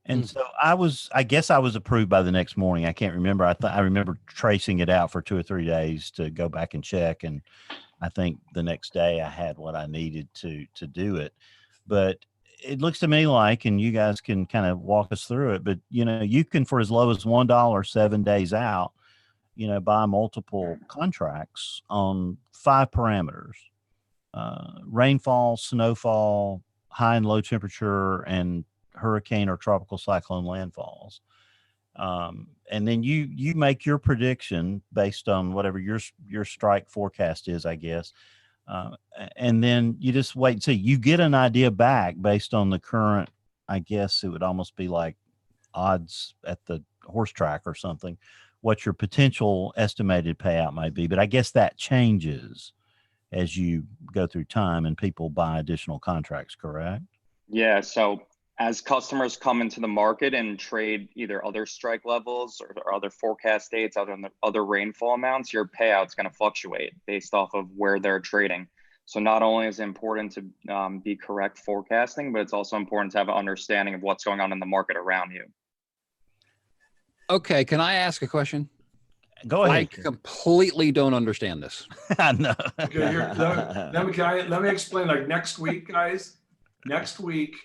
And so I guess I was approved by the next morning. I can't remember. I remember tracing it out for 2 or 3 days to go back and check. And I think the next day I had what I needed to do it. But it looks to me like, and you guys can kind of walk us through it, but you can, for as low as $1 7 days out, buy multiple contracts on 5 parameters: rainfall, snowfall, high and low temperature, and hurricane or tropical cyclone landfalls. And then you make your prediction based on whatever your strike forecast is, I guess. And then you just wait and see. You get an idea back based on the current, I guess it would almost be like odds at the horse track or something, what your potential estimated payout might be. But I guess that changes as you go through time and people buy additional contracts, correct? Yeah. So as customers come into the market and trade either other strike levels or other forecast dates, other rainfall amounts, your payout's going to fluctuate based off of where they're trading. So not only is it important to be correct forecasting, but it's also important to have an understanding of what's going on in the market around you. Okay, can I ask a question? Go ahead. I completely don't understand this. I know. Okay, let me explain. Like next week, guys, next week,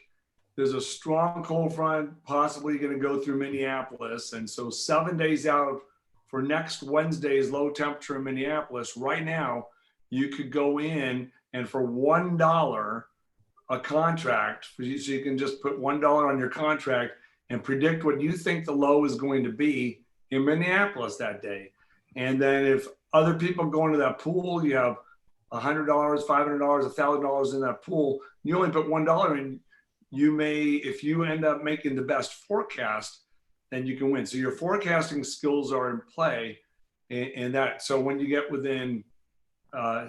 there's a strong cold front possibly going to go through Minneapolis. And so 7 days out for next Wednesday's low temperature in Minneapolis, right now, you could go in and for $1 a contract, so you can just put $1 on your contract and predict what you think the low is going to be in Minneapolis that day. And then if other people go into that pool, you have $100, $500, $1,000 in that pool, you only put $1 in. You may, if you end up making the best forecast, then you can win. So your forecasting skills are in play in that. So when you get within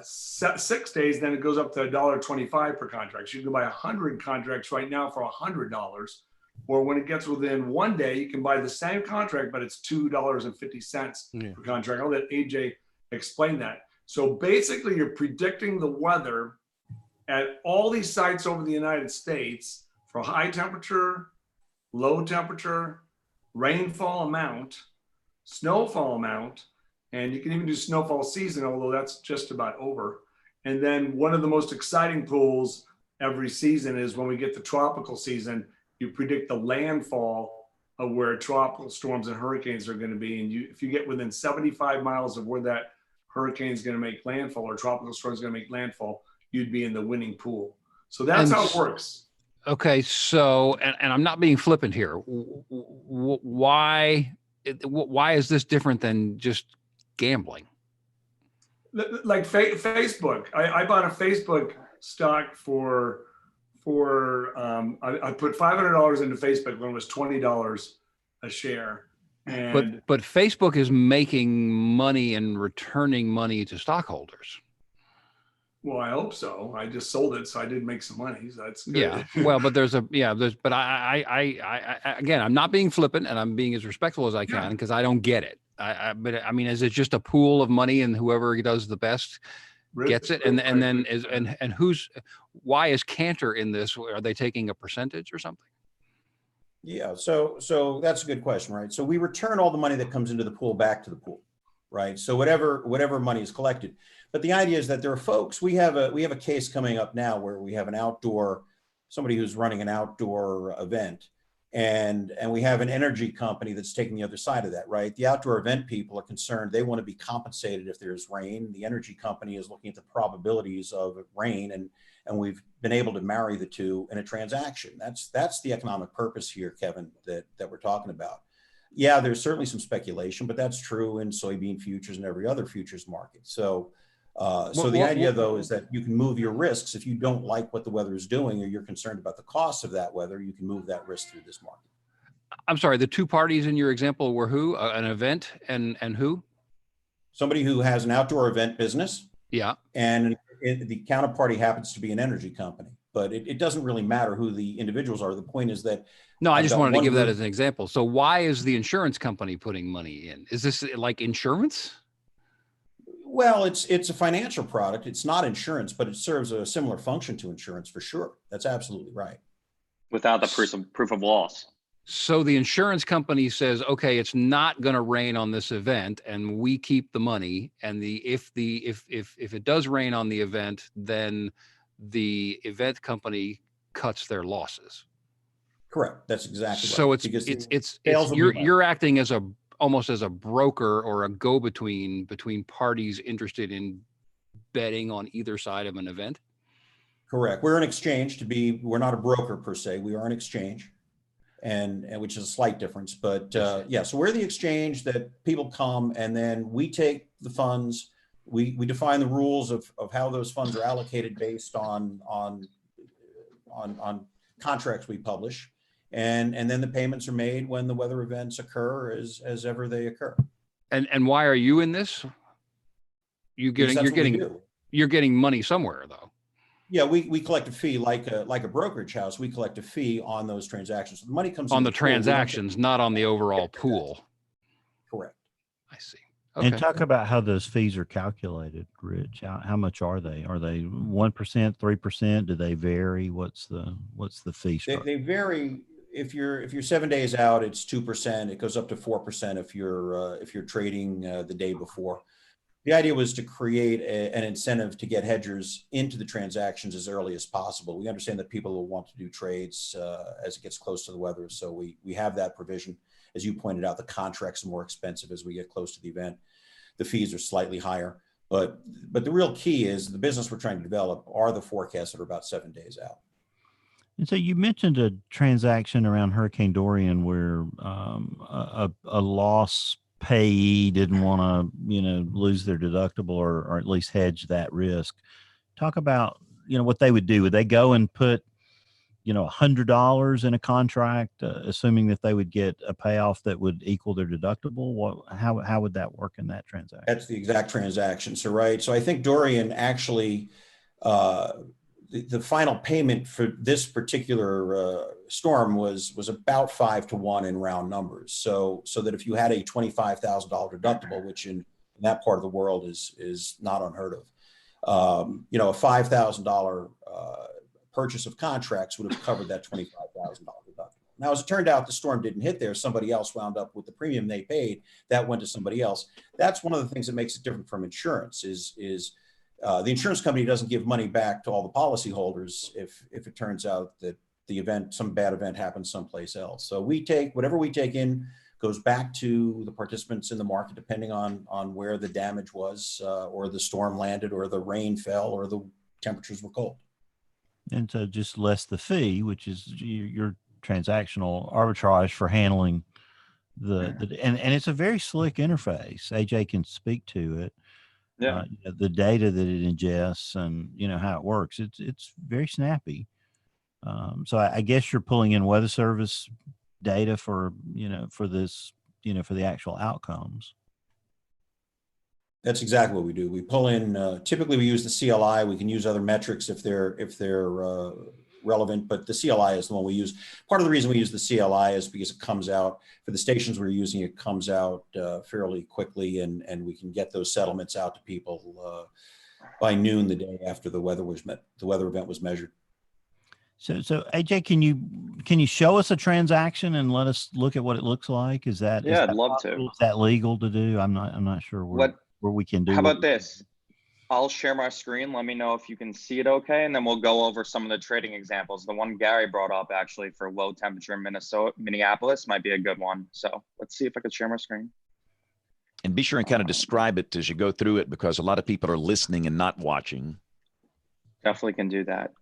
6 days, then it goes up to $1.25 per contract. So you can buy 100 contracts right now for $100. Or when it gets within 1 day, you can buy the same contract, but it's $2.50 per contract. I'll let AJ explain that. So basically you're predicting the weather at all these sites over the United States for high temperature, low temperature, rainfall amount, snowfall amount, and you can even do snowfall season, although that's just about over. And then one of the most exciting pools every season is when we get the tropical season, you predict the landfall of where tropical storms and hurricanes are going to be. And if you get within 75 miles of where that hurricane is going to make landfall or tropical storm is going to make landfall, you'd be in the winning pool. So that's how it works. Okay, so and I'm not being flippant here. Why is this different than just gambling? Like Facebook, I bought a Facebook stock for I put $500 into Facebook when it was $20 a share. And but Facebook is making money and returning money to stockholders. Well, I hope so. I just sold it, so I did make some money. So that's good. Yeah. Well, but but I again, I'm not being flippant, and I'm being as respectful as I can because I don't get it. But I mean, is it just a pool of money, and whoever does the best gets it? And then why is Cantor in this? Are they taking a percentage or something? Yeah. So that's a good question, right? So we return all the money that comes into the pool back to the pool. right? So whatever money is collected. But the idea is that there are folks, we have a case coming up now where we have somebody who's running an outdoor event, and we have an energy company that's taking the other side of that, right? The outdoor event people are concerned, they want to be compensated if there's rain. The energy company is looking at the probabilities of rain, and we've been able to marry the two in a transaction. That's the economic purpose here, Kevin, that we're talking about. Yeah, there's certainly some speculation, but that's true in soybean futures and every other futures market. So the idea, though, is that you can move your risks. If you don't like what the weather is doing, or you're concerned about the cost of that weather, you can move that risk through this market. I'm sorry, the two parties in your example were who? An event and who? Somebody who has an outdoor event business. Yeah. And the counterparty happens to be an energy company. But it doesn't really matter who the individuals are. The point is that. No, I just wanted to give that as an example. So why is the insurance company putting money in? Is this like insurance? Well, it's a financial product. It's not insurance, but it serves a similar function to insurance for sure. That's absolutely right. Without the proof of loss. So the insurance company says, okay, it's not going to rain on this event, and we keep the money. And if it does rain on the event, then the event company cuts their losses. Correct. That's exactly right. So you're acting as almost as a broker or a go-between between parties interested in betting on either side of an event. Correct. We're an exchange. We're not a broker per se. We are an exchange, and which is a slight difference. But yeah, so we're the exchange that people come, and then we take the funds. We define the rules of how those funds are allocated based on contracts we publish. And then the payments are made when the weather events occur as ever they occur. And why are you in this? You're getting money somewhere, though. Yeah, we collect a fee like a brokerage house. We collect a fee on those transactions. So the money comes on the transactions, not on the overall pool. Correct. I see. Okay. And talk about how those fees are calculated, Rich. How much are they? Are they 1%, 3%? Do they vary? What's the fee structure? They vary. If you're 7 days out, it's 2%. It goes up to 4% if you're trading the day before. The idea was to create an incentive to get hedgers into the transactions as early as possible. We understand that people will want to do trades as it gets close to the weather, so we have that provision. As you pointed out, the contracts are more expensive as we get close to the event. The fees are slightly higher, but the real key is the business we're trying to develop are the forecasts that are about 7 days out. And so you mentioned a transaction around Hurricane Dorian where a loss payee didn't want to, lose their deductible or at least hedge that risk. Talk about, what they would do. Would they go and put, $100 in a contract, assuming that they would get a payoff that would equal their deductible? How would that work in that transaction? That's the exact transaction. So I think Dorian actually, the final payment for this particular storm was about 5-to-1 in round numbers. So that if you had a $25,000 deductible, which in that part of the world is not unheard of, a $5,000 purchase of contracts would have covered that $25,000 deductible. Now, as it turned out, the storm didn't hit there. Somebody else wound up with the premium they paid. That went to somebody else. That's one of the things that makes it different from insurance is the insurance company doesn't give money back to all the policyholders if it turns out that some bad event happens someplace else. So whatever we take in goes back to the participants in the market, depending on where the damage was, or the storm landed, or the rain fell, or the temperatures were cold. And so just less the fee, which is your transactional arbitrage for handling and it's a very slick interface. AJ can speak to it. Yeah. The data that it ingests and how it works. It's very snappy. So I guess you're pulling in weather service data for this, for the actual outcomes. That's exactly what we do. We pull in, typically we use the CLI. We can use other metrics if they're relevant, but the CLI is the one we use. Part of the reason we use the CLI is because it comes out, for the stations we're using, it comes out fairly quickly, and we can get those settlements out to people by noon the day after the weather event was measured. So AJ, can you show us a transaction and let us look at what it looks like? Is that Yeah, I'd love to. possible? Is that legal to do? I'm not sure What? where we can do. How what about this? I'll share my screen. Let me know if you can see it okay, and then we'll go over some of the trading examples. The one Gary brought up actually for low temperature in Minneapolis might be a good one. So let's see if I could share my screen. And be sure and kind of describe it as you go through it, because a lot of people are listening and not watching. Definitely can do that.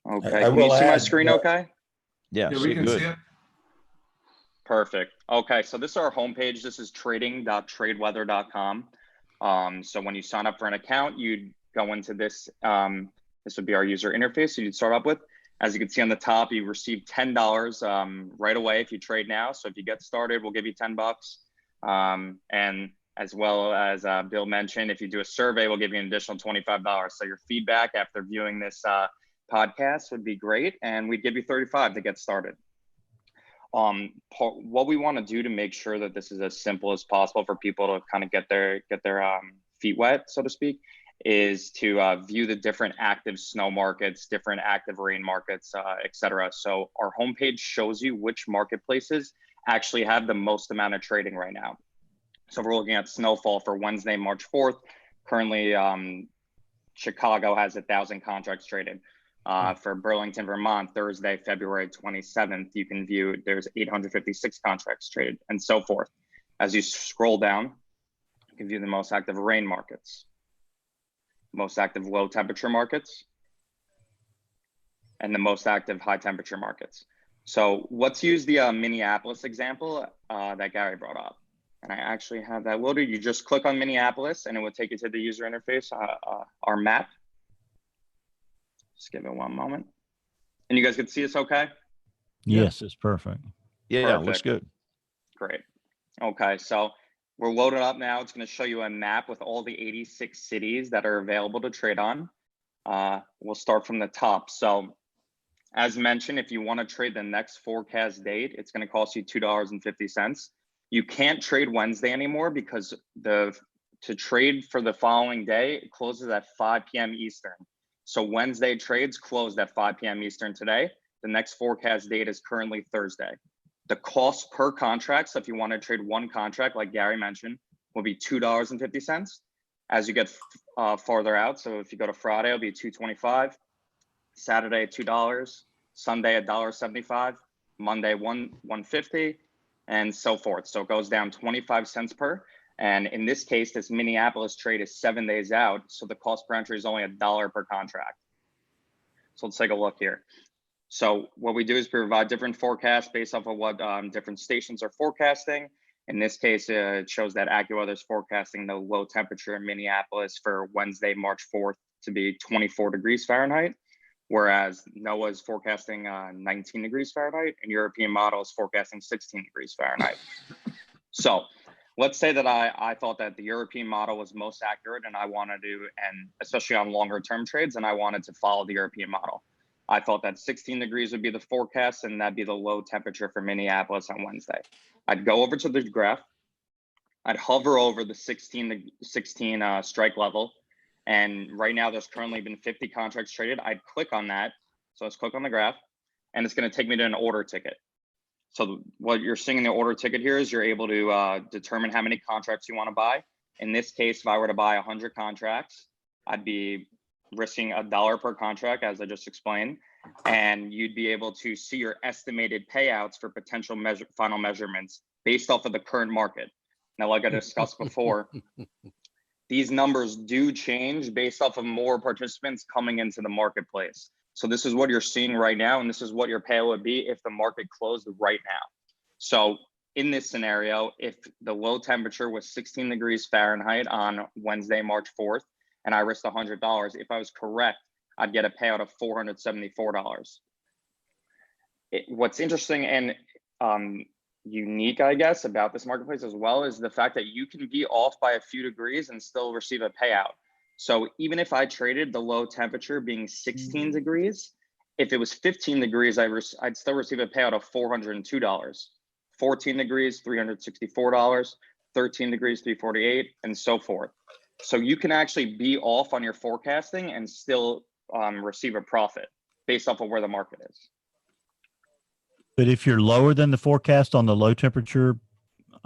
Okay, I can you will see my add, screen okay? Yeah, Yeah, so we can good. see it. Perfect. Okay, so this is our homepage. This is trading.tradeweather.com. So when you sign up for an account, you'd go into this. This would be our user interface. So you'd start up with. As you can see on the top, you receive $10 right away if you trade now. So if you get started, we'll give you $10. And as well as Bill mentioned, if you do a survey, we'll give you an additional $25. So your feedback after viewing this podcast would be great, and we'd give you $35 to get started. What we want to do to make sure that this is as simple as possible for people to kind of get their feet wet, so to speak, is to view the different active snow markets, different active rain markets, etc. So our homepage shows you which marketplaces actually have the most amount of trading right now. So we're looking at snowfall for Wednesday, March 4th. Currently, Chicago has 1,000 contracts traded. For Burlington, Vermont, Thursday, February 27th, you can view there's 856 contracts traded, and so forth. As you scroll down, you can view the most active rain markets, most active low temperature markets, and the most active high temperature markets. So let's use the Minneapolis example that Gary brought up. And I actually have that loaded. You just click on Minneapolis and it will take you to the user interface, our map. Just give it one moment. And you guys can see us okay? Yes, it's perfect. Yeah, looks good. Great. Okay, so we're loaded up now. It's going to show you a map with all the 86 cities that are available to trade on. We'll start from the top. So as mentioned, if you want to trade the next forecast date, it's going to cost you $2.50. You can't trade Wednesday anymore because to trade for the following day, it closes at 5 p.m. Eastern. So Wednesday trades closed at 5 p.m. Eastern today. The next forecast date is currently Thursday. The cost per contract, so if you want to trade one contract, like Gary mentioned, will be $2.50. As you get farther out, so if you go to Friday, it'll be $2.25. Saturday, $2. Sunday, $1.75. Monday, $1.50, and so forth. So it goes down 25 cents per. And in this case, this Minneapolis trade is 7 days out. So the cost per entry is only $1 per contract. So let's take a look here. So what we do is provide different forecasts based off of what different stations are forecasting. In this case, it shows that AccuWeather is forecasting the low temperature in Minneapolis for Wednesday, March 4th to be 24 degrees Fahrenheit, whereas NOAA is forecasting 19 degrees Fahrenheit and European model is forecasting 16 degrees Fahrenheit. So let's say that I thought that the European model was most accurate and I wanted to, and especially on longer term trades, and I wanted to follow the European model. I thought that 16 degrees would be the forecast and that'd be the low temperature for Minneapolis on Wednesday. I'd go over to the graph. I'd hover over the 16 strike level. And right now there's currently been 50 contracts traded. I'd click on that. So let's click on the graph and it's going to take me to an order ticket. So what you're seeing in the order ticket here is you're able to determine how many contracts you want to buy. In this case, if I were to buy 100 contracts, I'd be risking $1 per contract, as I just explained, and you'd be able to see your estimated payouts for potential final measurements based off of the current market. Now, like I discussed before, these numbers do change based off of more participants coming into the marketplace. So this is what you're seeing right now, and this is what your payout would be if the market closed right now. So in this scenario, if the low temperature was 16 degrees Fahrenheit on Wednesday, March 4th, and I risked $100, if I was correct, I'd get a payout of $474. What's interesting and unique, I guess, about this marketplace as well is the fact that you can be off by a few degrees and still receive a payout. So even if I traded the low temperature being 16 degrees, if it was 15 degrees, I'd still receive a payout of $402. 14 degrees, $364, 13 degrees, $348, and so forth. So you can actually be off on your forecasting and still receive a profit. based off of where the market is. But if you're lower than the forecast on the low temperature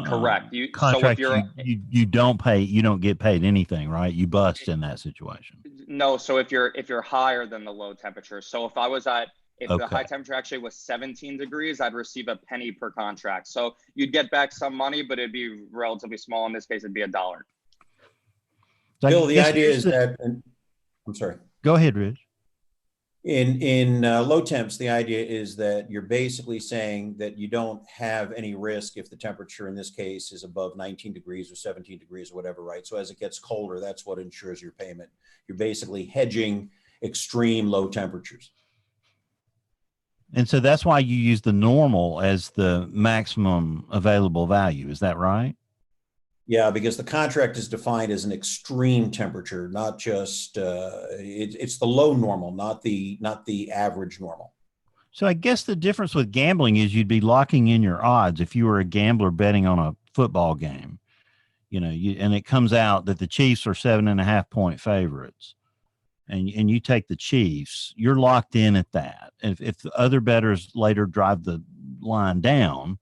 Correct. contract, so if you don't get paid anything, right? You bust in that situation. no, so if you're higher than the low temperature, so if the high temperature actually was 17 degrees, I'd receive a penny per contract. So you'd get back some money, but it'd be relatively small. In this case, it'd be $1. So Bill, the idea is that, I'm sorry. Go ahead, Rich. In low temps, the idea is that you're basically saying that you don't have any risk if the temperature in this case is above 19 degrees or 17 degrees or whatever, right? So as it gets colder, that's what ensures your payment. You're basically hedging extreme low temperatures. And so that's why you use the normal as the maximum available value. Is that right? Yeah, because the contract is defined as an extreme temperature, not just it's the low normal, not the average normal. So I guess the difference with gambling is you'd be locking in your odds if you were a gambler betting on a football game, and it comes out that the Chiefs are 7.5-point favorites, and you take the Chiefs, you're locked in at that. If the other bettors later drive the line down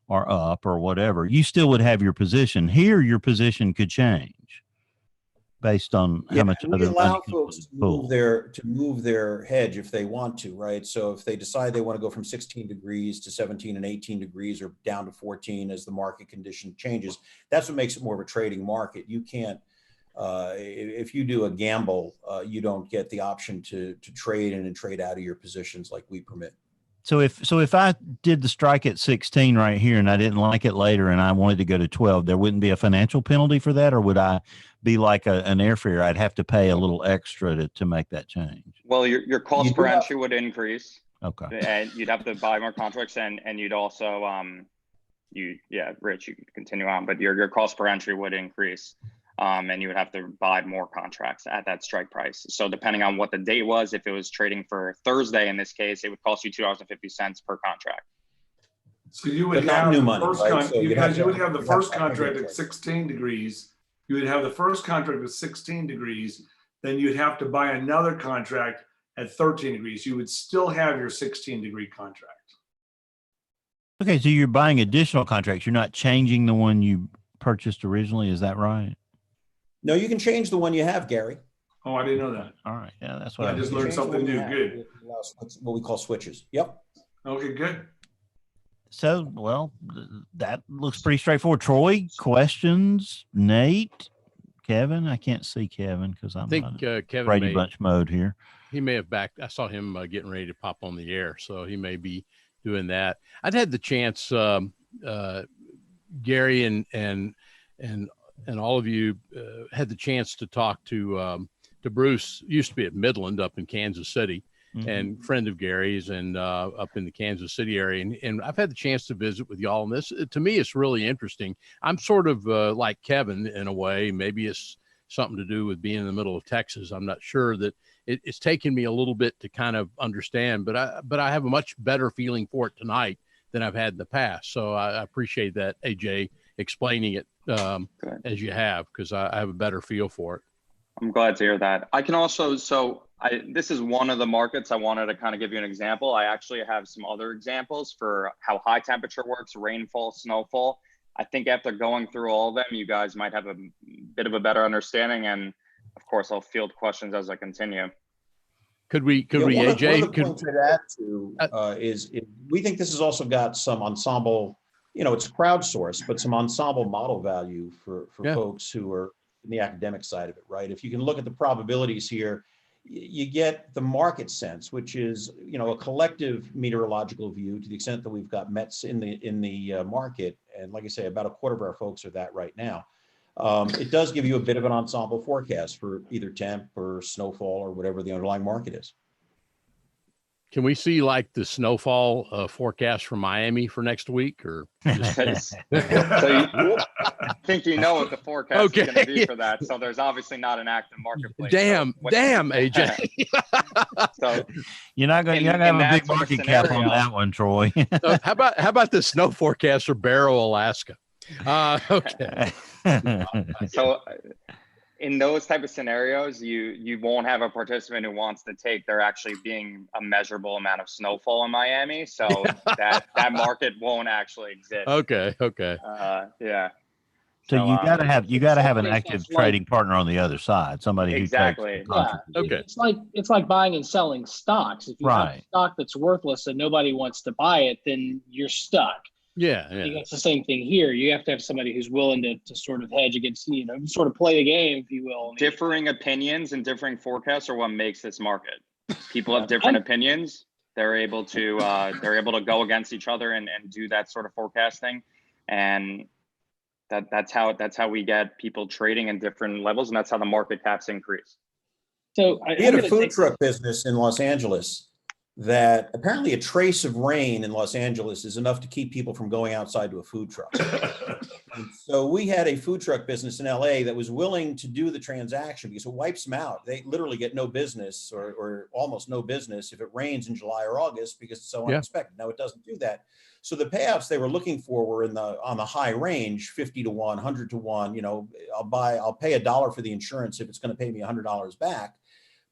or up or whatever, you still would have your position. Here, your position could change based on how much we other allow money folks to move their hedge if they want to, right? So if they decide they want to go from 16 degrees to 17 and 18 degrees or down to 14 as the market condition changes, that's what makes it more of a trading market. You can't, if you do a gamble, you don't get the option to trade in and trade out of your positions like we permit. So if I did the strike at 16 right here and I didn't like it later and I wanted to go to 12, there wouldn't be a financial penalty for that, or would I be like an airfare? I'd have to pay a little extra to make that change. Well, your cost per entry would increase. Okay. And you'd have to buy more contracts, and you'd also Rich, you can continue on, but your cost per entry would increase. And you would have to buy more contracts at that strike price. So depending on what the date was, if it was trading for Thursday, in this case, it would cost you $2.50 per contract. So you would have new money, right? So you would have the first contract at 16 degrees. You would have the first contract at 16 degrees. Then you'd have to buy another contract at 13 degrees. You would still have your 16-degree contract. Okay, so you're buying additional contracts. You're not changing the one you purchased originally. Is that right? No, you can change the one you have, Gary. Oh, I didn't know that. All right. Yeah, that's what I just learned something new. Good. What we call switches. Yep. Okay, good. So, well, that looks pretty straightforward. Troy, questions? Nate, Kevin? I can't see Kevin because I'm Kevin Brady Bunch mode here. He may have I saw him getting ready to pop on the air, so he may be doing that. I'd had the chance, Gary and all of you had the chance to talk to Bruce. Used to be at Midland up in Kansas City, and friend of Gary's, and up in the Kansas City area. And I've had the chance to visit with y'all. And this, to me, it's really interesting. I'm sort of like Kevin in a way. Maybe it's something to do with being in the middle of Texas. I'm not sure. That it's taken me a little bit to kind of understand, but I have a much better feeling for it tonight than I've had in the past. So I appreciate that, AJ, explaining it as you have, because I have a better feel for it. I'm glad to hear that. I can also, this is one of the markets I wanted to kind of give you an example. I actually have some other examples for how high temperature works, rainfall, snowfall. I think after going through all of them, you guys might have a bit of a better understanding. And of course, I'll field questions as I continue. Could we, AJ? One of the points I'd add to is we think this has also got some ensemble, it's crowdsourced, but some ensemble model value for folks who are in the academic side of it, right? If you can look at the probabilities here, you get the market sense, which is, a collective meteorological view to the extent that we've got METs in the market. And like I say, about a quarter of our folks are that right now. It does give you a bit of an ensemble forecast for either temp or snowfall or whatever the underlying market is. Can we see like the snowfall forecast from Miami for next week, or? So I think what the forecast is going to be for that. So there's obviously not an active marketplace. Damn, AJ. So you're not going to have a big market cap on that one, Troy. How about the snow forecast for Barrow, Alaska? Okay. So in those type of scenarios, you won't have a participant who wants to take there actually being a measurable amount of snowfall in Miami, so that market won't actually exist. Okay. Yeah. So you got to have an It's active like- trading partner on the other side, somebody who Exactly. takes the contract. Okay. It's like buying and selling stocks. If you have Right. stock that's worthless and nobody wants to buy it, then you're stuck. Yeah. I think that's the same thing here. You have to have somebody who's willing to sort of hedge against, sort of play the game, if you will. Differing opinions and differing forecasts are what makes this market. People have different opinions. They're able to go against each other and do that sort of forecasting, and that's how we get people trading in different levels, and that's how the market caps increase. So we had a food truck business in Los Angeles that apparently a trace of rain in Los Angeles is enough to keep people from going outside to a food truck. And so we had a food truck business in LA that was willing to do the transaction because it wipes them out. They literally get no business or almost no business if it rains in July or August because it's so unexpected. Now it doesn't do that. So the payouts they were looking for were on the high range, 50 to 1, 100 to 1. I'll pay $1 for the insurance if it's going to pay me $100 back.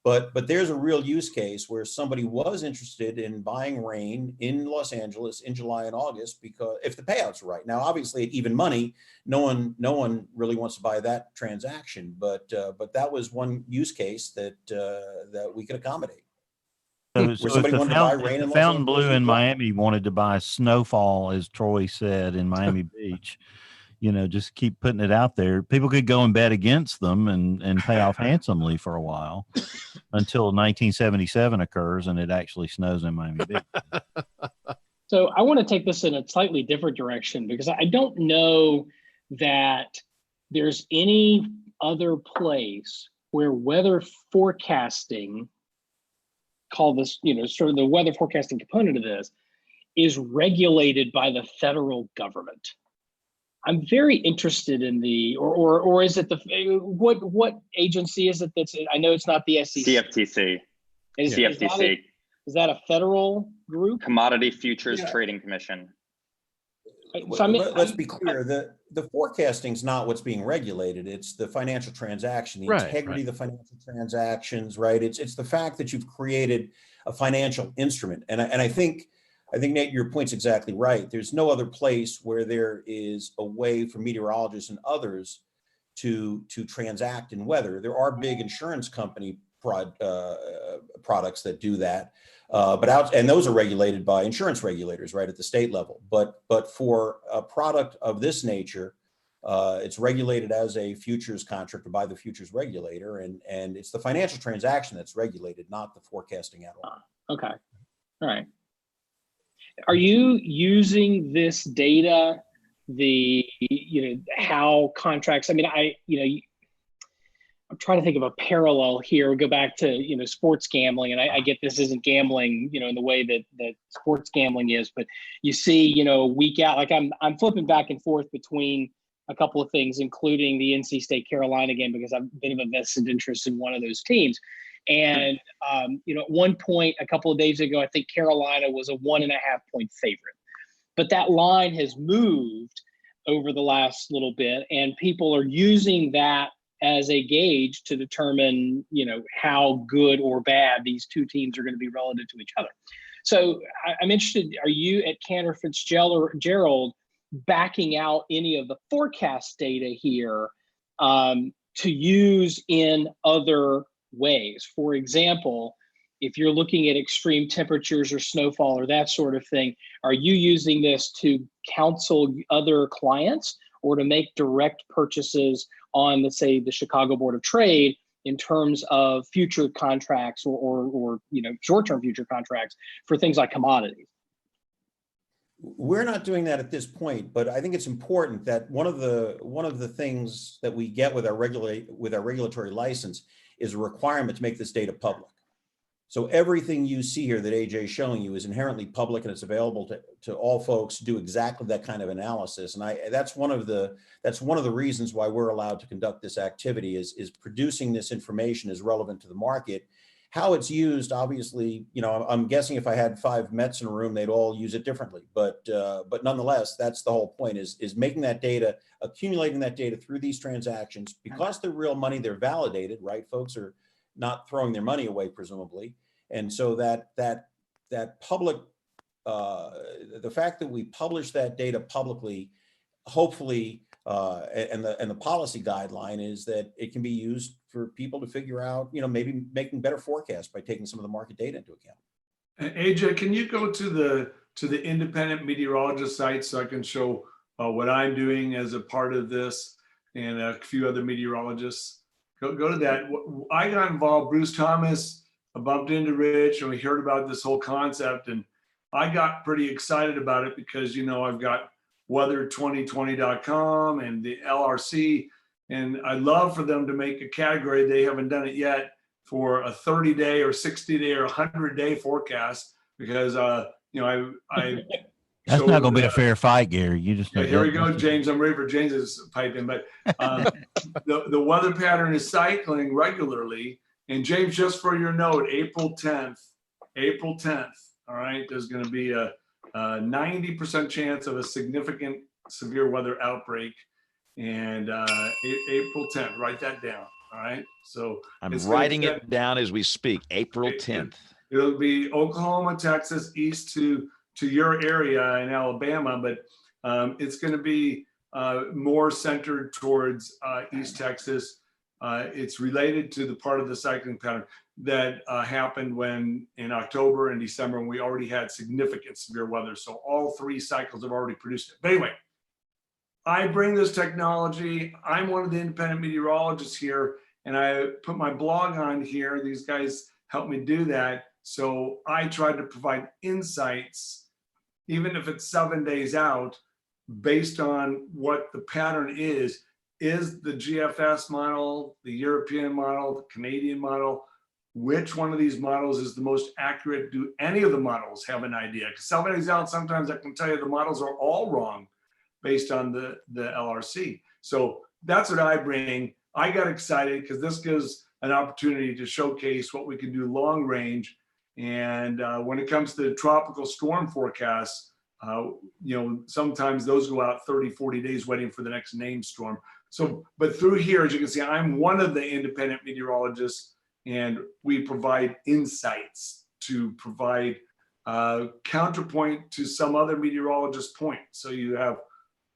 But there's a real use case where somebody was interested in buying rain in Los Angeles in July and August because if the payouts are right. Now, obviously, at even money, no one really wants to buy that transaction. But that was one use case that we could accommodate. So Where if somebody wanted to buy rain in Los Fontainebleau Angeles, in Miami wanted to buy snowfall, as Troy said, in Miami Beach, just keep putting it out there. People could go and bet against them and pay off handsomely for a while until 1977 occurs and it actually snows in Miami Beach. So I want to take this in a slightly different direction because I don't know that there's any other place where weather forecasting, call this, sort of the weather forecasting component of this, is regulated by the federal government. I'm very interested in or is it what agency is it that's, I know it's not the SEC. CFTC. CFTC. Is that a federal group? Commodity Futures Trading Commission. So let's be clear. The forecasting is not what's being regulated. It's the financial transaction, the integrity of the financial transactions, right? It's the fact that you've created a financial instrument. And I think, Nate, your point's exactly right. There's no other place where there is a way for meteorologists and others to transact in weather. There are big insurance company products that do that, and those are regulated by insurance regulators, right, at the state level. But for a product of this nature, it's regulated as a futures contract by the futures regulator, and it's the financial transaction that's regulated, not the forecasting at all. Okay, all right. Are you using this data, how contracts, I'm trying to think of a parallel here. We go back to, sports gambling, and I get this isn't gambling, in the way that sports gambling is, but you see, week out, like I'm flipping back and forth between a couple of things, including the NC State Carolina game, because I've been of a vested interest in one of those teams. And, at one point, a couple of days ago, I think Carolina was a 1.5 point favorite, but that line has moved over the last little bit, and people are using that as a gauge to determine, how good or bad these two teams are going to be relative to each other. So I'm interested, are you at Cantor Fitzgerald backing out any of the forecast data here to use in other ways? For example, if you're looking at extreme temperatures or snowfall or that sort of thing, are you using this to counsel other clients or to make direct purchases on, let's say, the Chicago Board of Trade in terms of future contracts or short-term future contracts for things like commodities? We're not doing that at this point, but I think it's important that one of the things that we get with our regulatory license is a requirement to make this data public. So everything you see here that AJ is showing you is inherently public, and it's available to all folks to do exactly that kind of analysis. And that's one of the reasons why we're allowed to conduct this activity is producing this information is relevant to the market. How it's used, obviously, I'm guessing if I had 5 Mets in a room, they'd all use it differently. But nonetheless, that's the whole point: is making that data, accumulating that data through these transactions, because they're real money, they're validated, right? Folks are not throwing their money away, presumably, and so that public, the fact that we publish that data publicly, hopefully, and the policy guideline is that it can be used for people to figure out, maybe making better forecasts by taking some of the market data into account. And AJ, can you go to the independent meteorologist site so I can show what I'm doing as a part of this, and a few other meteorologists? Go to that. I got involved. Bruce Thomas bumped into Rich, and we heard about this whole concept, and I got pretty excited about it because I've got weather2020.com and the LRC, and I'd love for them to make a category. They haven't done it yet for a 30-day or 60-day or 100-day forecast, because I That's not going to be a fair fight, Gary. You just here we go, James. I'm ready for James's pipe in, but the weather pattern is cycling regularly. And James, just for your note, April 10th. All right, there's going to be a 90% chance of a significant severe weather outbreak, and April 10th. Write that down. All right. So I'm writing it down as we speak. April 10th. It'll be Oklahoma, Texas, east to your area in Alabama, but it's going to be more centered towards East Texas. It's related to the part of the cycling pattern that happened in October and December, when we already had significant severe weather. So all 3 cycles have already produced it. But anyway, I bring this technology. I'm one of the independent meteorologists here, and I put my blog on here. These guys help me do that. So I try to provide insights, even if it's 7 days out, based on what the pattern is. Is the GFS model, the European model, the Canadian model, which one of these models is the most accurate? Do any of the models have an idea? Because 7 days out, sometimes I can tell you the models are all wrong based on the LRC. So that's what I bring. I got excited because this gives an opportunity to showcase what we can do long range. And when it comes to tropical storm forecasts, sometimes those go out 30, 40 days waiting for the next named storm. So, but through here, as you can see, I'm one of the independent meteorologists, and we provide insights to provide counterpoint to some other meteorologist's point. So you have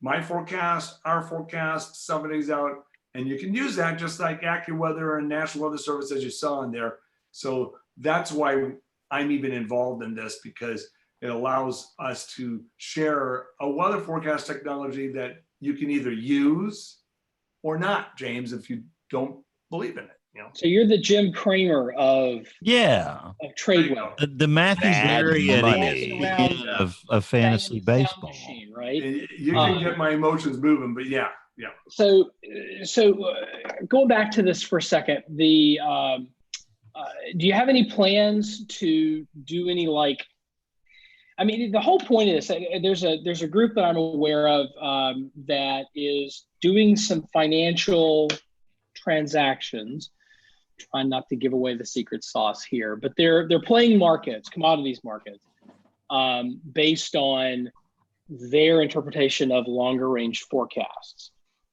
my forecast, our forecast, 7 days out, and you can use that just like AccuWeather and National Weather Service, as you saw in there. So that's why I'm even involved in this, because it allows us to share a weather forecast technology that you can either use or not, James, if you don't believe in it. So you're the Jim Cramer of trade weather. The Matthew Berry of fantasy baseball, machine, right? You can get my emotions moving, but yeah. So going back to this for a second, do you have any plans to do any the whole point is there's a group that I'm aware of that is doing some financial transactions. Trying not to give away the secret sauce here, but they're playing markets, commodities markets, based on their interpretation of longer range forecasts.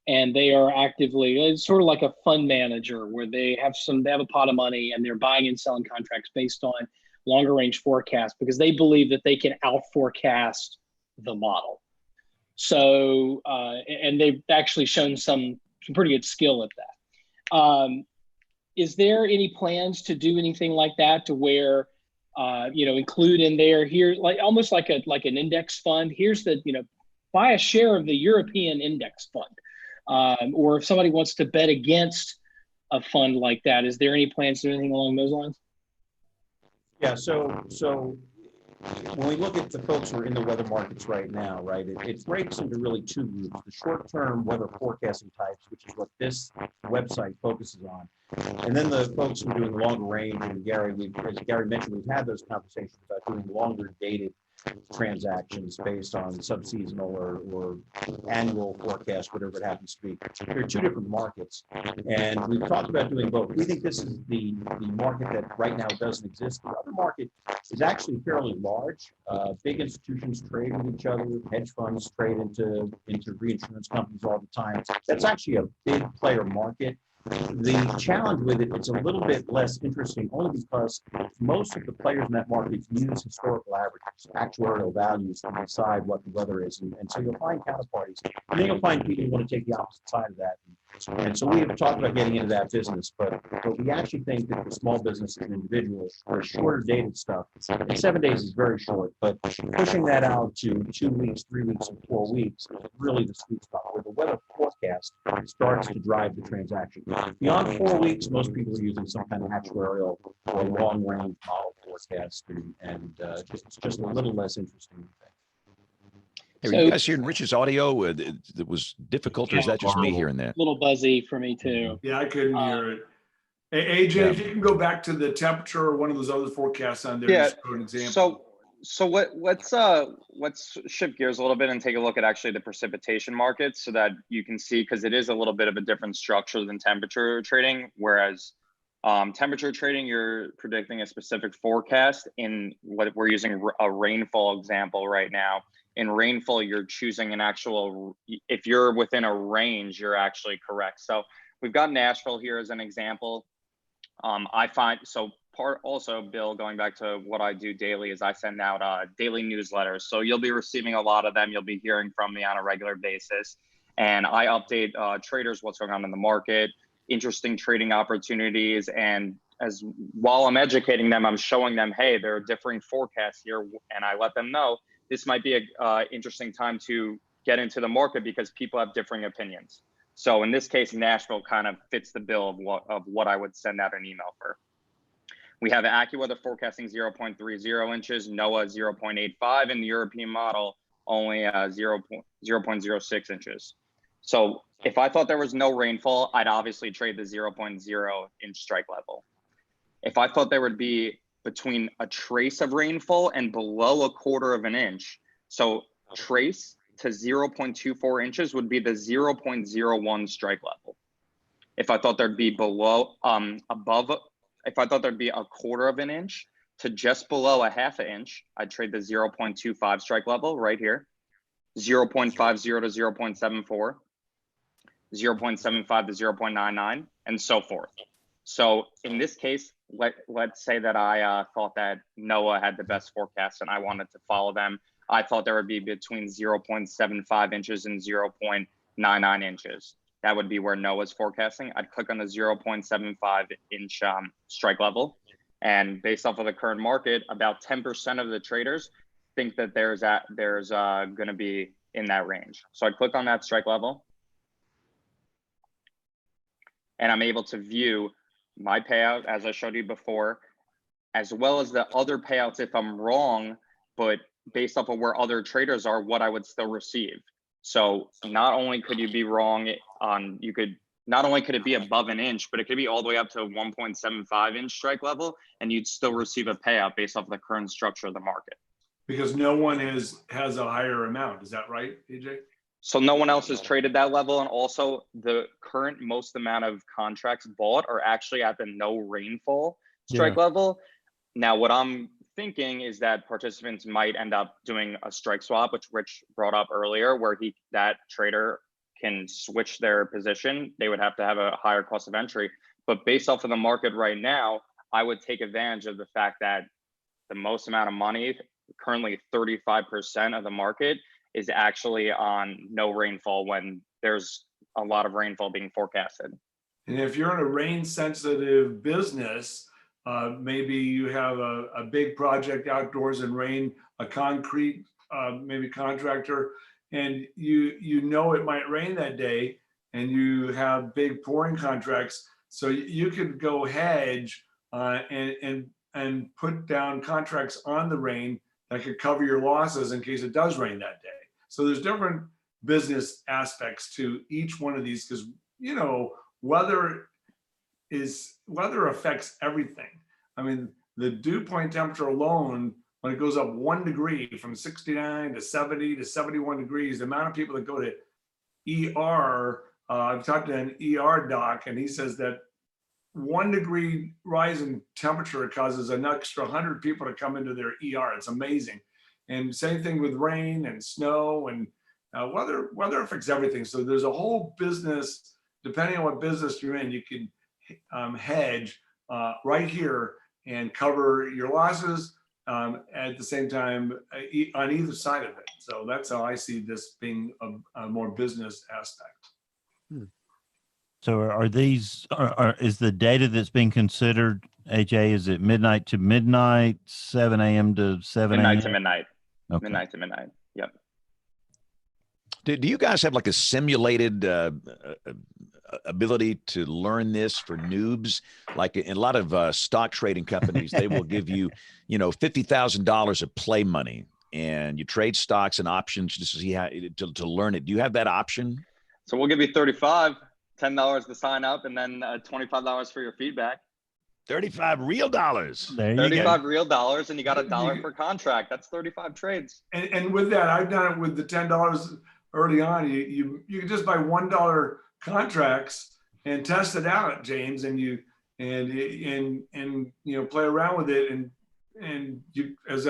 And they are actively, it's sort of like a fund manager where they have a pot of money and they're buying and selling contracts based on longer range forecasts because they believe that they can out forecast the model. So, and they've actually shown some pretty good skill at that. Is there any plans to do anything like that, to where, include in there here, almost like an index fund? Here's buy a share of the European index fund. Or if somebody wants to bet against a fund like that, is there any plans to do anything along those lines? Yeah, so when we look at the folks who are in the weather markets right now, right, it breaks into really 2 groups: the short-term weather forecasting types, which is what this website focuses on, and then the folks who are doing longer range. And Gary, as Gary mentioned, we've had those conversations about doing longer dated transactions based on subseasonal or annual forecast, whatever it happens to be. There are two different markets, and we've talked about doing both. We think this is the market that right now doesn't exist. The other market is actually fairly large. Big institutions trade with each other. Hedge funds trade into reinsurance companies all the time. That's actually a big player market. The challenge with it, it's a little bit less interesting only because most of the players in that market use historical averages, actuarial values to decide what the weather is. And so you'll find counterparties, and then you'll find people who want to take the opposite side of that. And so we have talked about getting into that business, but we actually think that the small businesses and individuals for shorter dated stuff, and 7 days is very short, but pushing that out to 2 weeks, 3 weeks, and 4 weeks is really the sweet spot where the weather forecast starts to drive the transaction. Beyond 4 weeks, most people are using some kind of actuarial or long range model forecast, and just a little less interesting. Hey, are you guys hearing Rich's audio? It was difficult, or is that just me hearing that? A little buzzy for me too. Yeah, I couldn't hear it. Hey, AJ, if you can go back to the temperature or one of those other forecasts on there, just for an example. So let's shift gears a little bit and take a look at actually the precipitation market so that you can see, because it is a little bit of a different structure than temperature trading. Whereas temperature trading, you're predicting a specific forecast. In what we're using a rainfall example right now. In rainfall, you're choosing an actual, if you're within a range, you're actually correct. So we've got Nashville here as an example. I find, so part also, Bill, going back to what I do daily is I send out daily newsletters. So you'll be receiving a lot of them. You'll be hearing from me on a regular basis. And I update traders what's going on in the market, interesting trading opportunities. And as while I'm educating them, I'm showing them, hey, there are differing forecasts here. And I let them know this might be a interesting time to get into the market because people have differing opinions. So in this case, Nashville kind of fits the bill of what I would send out an email for. We have AccuWeather forecasting 0.30 inches, NOAA 0.85, and the European model only 0.06 inches. So if I thought there was no rainfall, I'd obviously trade the 0.0 inch strike level. If I thought there would be between a trace of rainfall and below a quarter of an inch, so trace to 0.24 inches would be the 0.01 strike level. If I thought there'd be below, if I thought there'd be a quarter of an inch to just below a half an inch, I'd trade the 0.25 strike level right here, 0.50 to 0.74, 0.75 to 0.99, and so forth. So in this case, let's say that I thought that NOAA had the best forecast and I wanted to follow them. I thought there would be between 0.75 inches and 0.99 inches. That would be where NOAA's forecasting. I'd click on the 0.75 inch strike level. And based off of the current market, about 10% of the traders think that there's going to be in that range. So I click on that strike level. And I'm able to view my payout, as I showed you before, as well as the other payouts if I'm wrong, but based off of where other traders are, what I would still receive. So not only could you be wrong on, not only could it be above an inch, but it could be all the way up to 1.75 inch strike level, and you'd still receive a payout based off of the current structure of the market. Because no one has a higher amount. Is that right, AJ? So no one else has traded that level. And also the current most amount of contracts bought are actually at the no rainfall strike level. Now, what I'm thinking is that participants might end up doing a strike swap, which Rich brought up earlier, where that trader can switch their position. They would have to have a higher cost of entry. But based off of the market right now, I would take advantage of the fact that the most amount of money, currently 35% of the market, is actually on no rainfall when there's a lot of rainfall being forecasted. And if you're in a rain sensitive business, maybe you have a big project outdoors and rain, a concrete, maybe contractor, and you know it might rain that day and you have big pouring contracts. So you could go hedge and put down contracts on the rain that could cover your losses in case it does rain that day. So there's different business aspects to each one of these because, you know, weather affects everything. I mean, the dew point temperature alone when it goes up 1 degree from 69 to 70 to 71 degrees, the amount of people that go to ER, I've talked to an ER doc, and he says that 1 degree rise in temperature causes an extra 100 people to come into their ER. It's amazing. And same thing with rain and snow and weather affects everything. So there's a whole business, depending on what business you're in, you can hedge right here and cover your losses at the same time on either side of it. So that's how I see this being a more business aspect. So are these, is the data that's being considered, AJ, is it midnight to midnight, 7 a.m. to 7 a.m.? Midnight to midnight. Okay. Midnight to midnight. Yep. Do you guys have like a simulated ability to learn this for noobs? Like in a lot of stock trading companies, they will give you, $50,000 of play money, and you trade stocks and options just to see how to learn it. Do you have that option? So we'll give you $10 to sign up, and then $25 for your feedback. 35 real dollars. There you 35 go. real dollars, and you got $1 per contract. That's 35 trades. And with that, I've done it with the $10 early on. You can just buy $1 contracts and test it out, James, and you play around with it. And you, as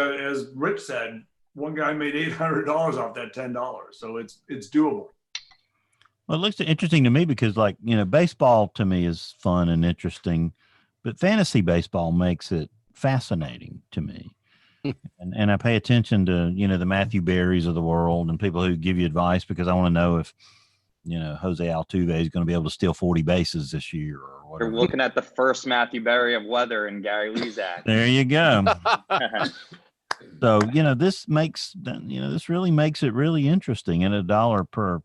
Rich said, one guy made $800 off that $10, so it's doable. Well, it looks interesting to me because, baseball to me is fun and interesting, but fantasy baseball makes it fascinating to me. And I pay attention to, the Matthew Berrys of the world and people who give you advice because I want to know if, Jose Altuve is going to be able to steal 40 bases this year or whatever. You're looking at the first Matthew Berry of weather and Gary Lezak. There you go. So, this really makes it really interesting. And $1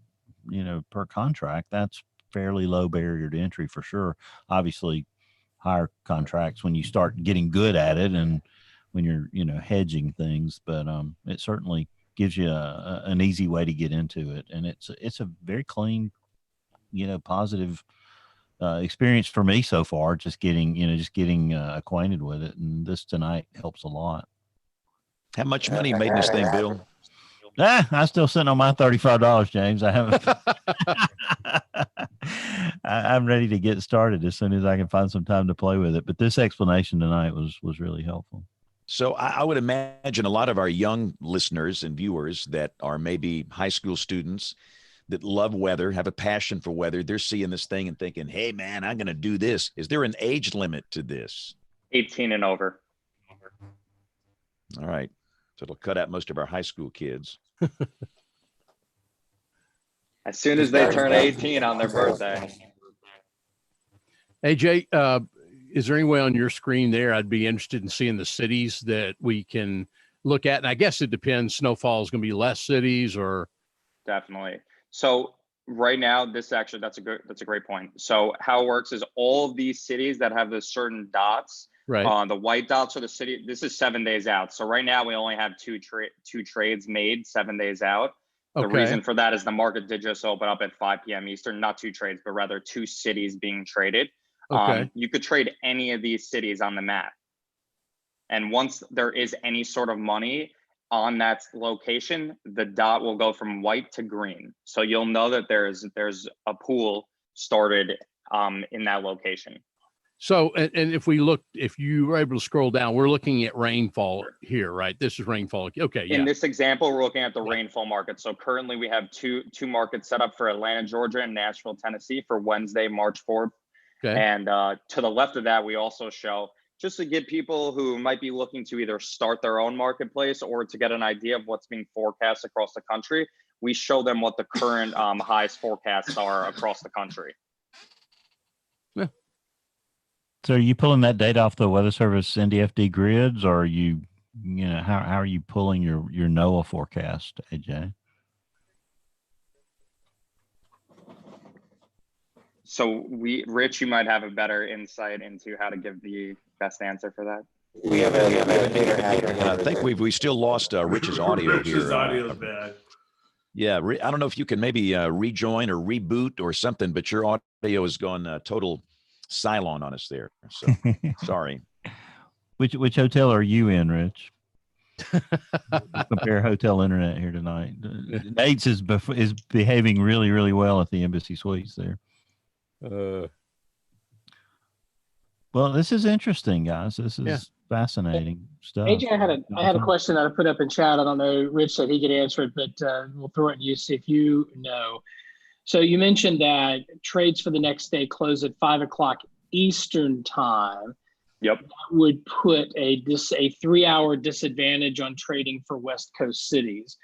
per contract, that's fairly low barrier to entry for sure. Obviously higher contracts when you start getting good at it and when you're, hedging things, but it certainly gives you an easy way to get into it. And it's a very clean, positive experience for me so far, just getting acquainted with it. And this tonight helps a lot. How much money you made in this thing, Bill? I'm still sitting on my $35, James. I haven't. I'm ready to get started as soon as I can find some time to play with it. But this explanation tonight was really helpful. So I would imagine a lot of our young listeners and viewers that are maybe high school students that love weather, have a passion for weather. They're seeing this thing and thinking, hey, man, I'm going to do this. Is there an age limit to this? 18 and over. All right. So it'll cut out most of our high school kids. As soon as they turn 18 on their birthday. AJ, is there any way on your screen there? I'd be interested in seeing the cities that we can look at. And I guess it depends. Snowfall is going to be less cities or. Definitely. So right now, that's a great point. So how it works is all of these cities that have the certain dots, right? The white dots are the city. This is 7 days out. So right now we only have two trades made 7 days out. The reason for that is the market did just open up at 5 p.m. Eastern, not 2 trades, but rather 2 cities being traded. You could trade any of these cities on the map. And once there is any sort of money on that location, the dot will go from white to green. So you'll know that there's a pool started in that location. So, and if you were able to scroll down, we're looking at rainfall here, right? This is rainfall. Okay. Yeah. In this example, we're looking at the rainfall market. So currently we have two markets set up for Atlanta, Georgia and Nashville, Tennessee for Wednesday, March 4th. Okay. And to the left of that, we also show, just to give people who might be looking to either start their own marketplace or to get an idea of what's being forecast across the country, we show them what the current highest forecasts are across the country. Yeah. So are you pulling that data off the Weather Service NDFD grids, or are you, how are you pulling your NOAA forecast, AJ? So Rich, you might have a better insight into how to give the best answer for that. We have a data hacker. I think we still lost Rich's audio here. Rich's audio is bad. Yeah, I don't know if you can maybe rejoin or reboot or something, but your audio has gone total silent on us there. So sorry. Which hotel are you in, Rich? compare hotel internet here tonight. Nate's is behaving really, really well at the Embassy Suites there. Well, this is interesting, guys. This is fascinating stuff. AJ, I had a question that I put up in chat. I don't know, Rich said he could answer it, but we'll throw it to you, see if you know. So you mentioned that trades for the next day close at 5 o'clock Eastern time. Yep. That would put a 3-hour disadvantage on trading for West Coast cities.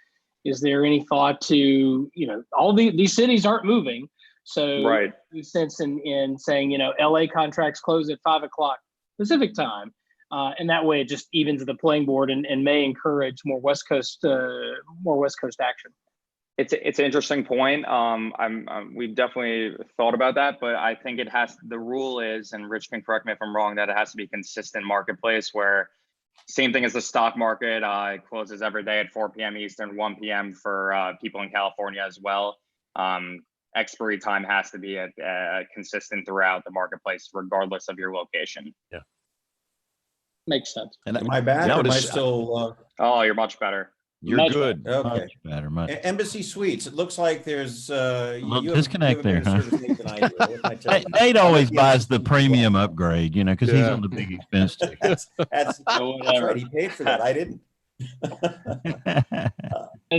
Is there any thought to, all these cities aren't moving. So right. Any sense in saying, LA contracts close at 5 o'clock Pacific time. And that way it just evens the playing board and may encourage more West Coast action. It's an interesting point. We've definitely thought about that, but I think the rule is, and Rich can correct me if I'm wrong, that it has to be a consistent marketplace where same thing as the stock market, it closes every day at 4 p.m. Eastern, 1 p.m. for people in California as well. Expiry time has to be consistent throughout the marketplace, regardless of your location. Yeah. Makes sense. And am I back? Or am I still? Oh, you're much better. You're much good. better. Okay. Much better. Much. Embassy Suites. It looks like there's a little you disconnect have a there, better service than I do. What can I tell you? Nate always I'm at the buys the Embassy premium Suites. upgrade, because he's on the big expense ticket. That's right. He paid for that. I didn't.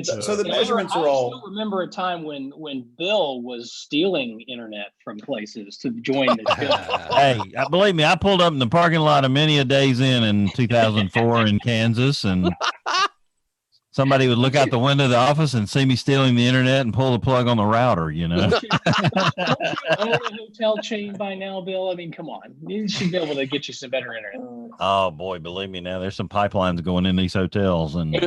So the measurements are all. I still remember a time when Bill was stealing internet from places to join the show. Hey, believe me, I pulled up in the parking lot of many a Days in 2004 in Kansas, and somebody would look out the window of the office and see me stealing the internet and pull the plug on the router, Don't you own a hotel chain by now, Bill? I mean, come on. You should be able to get you some better internet. Oh boy, believe me, now there's some pipelines going in these hotels, and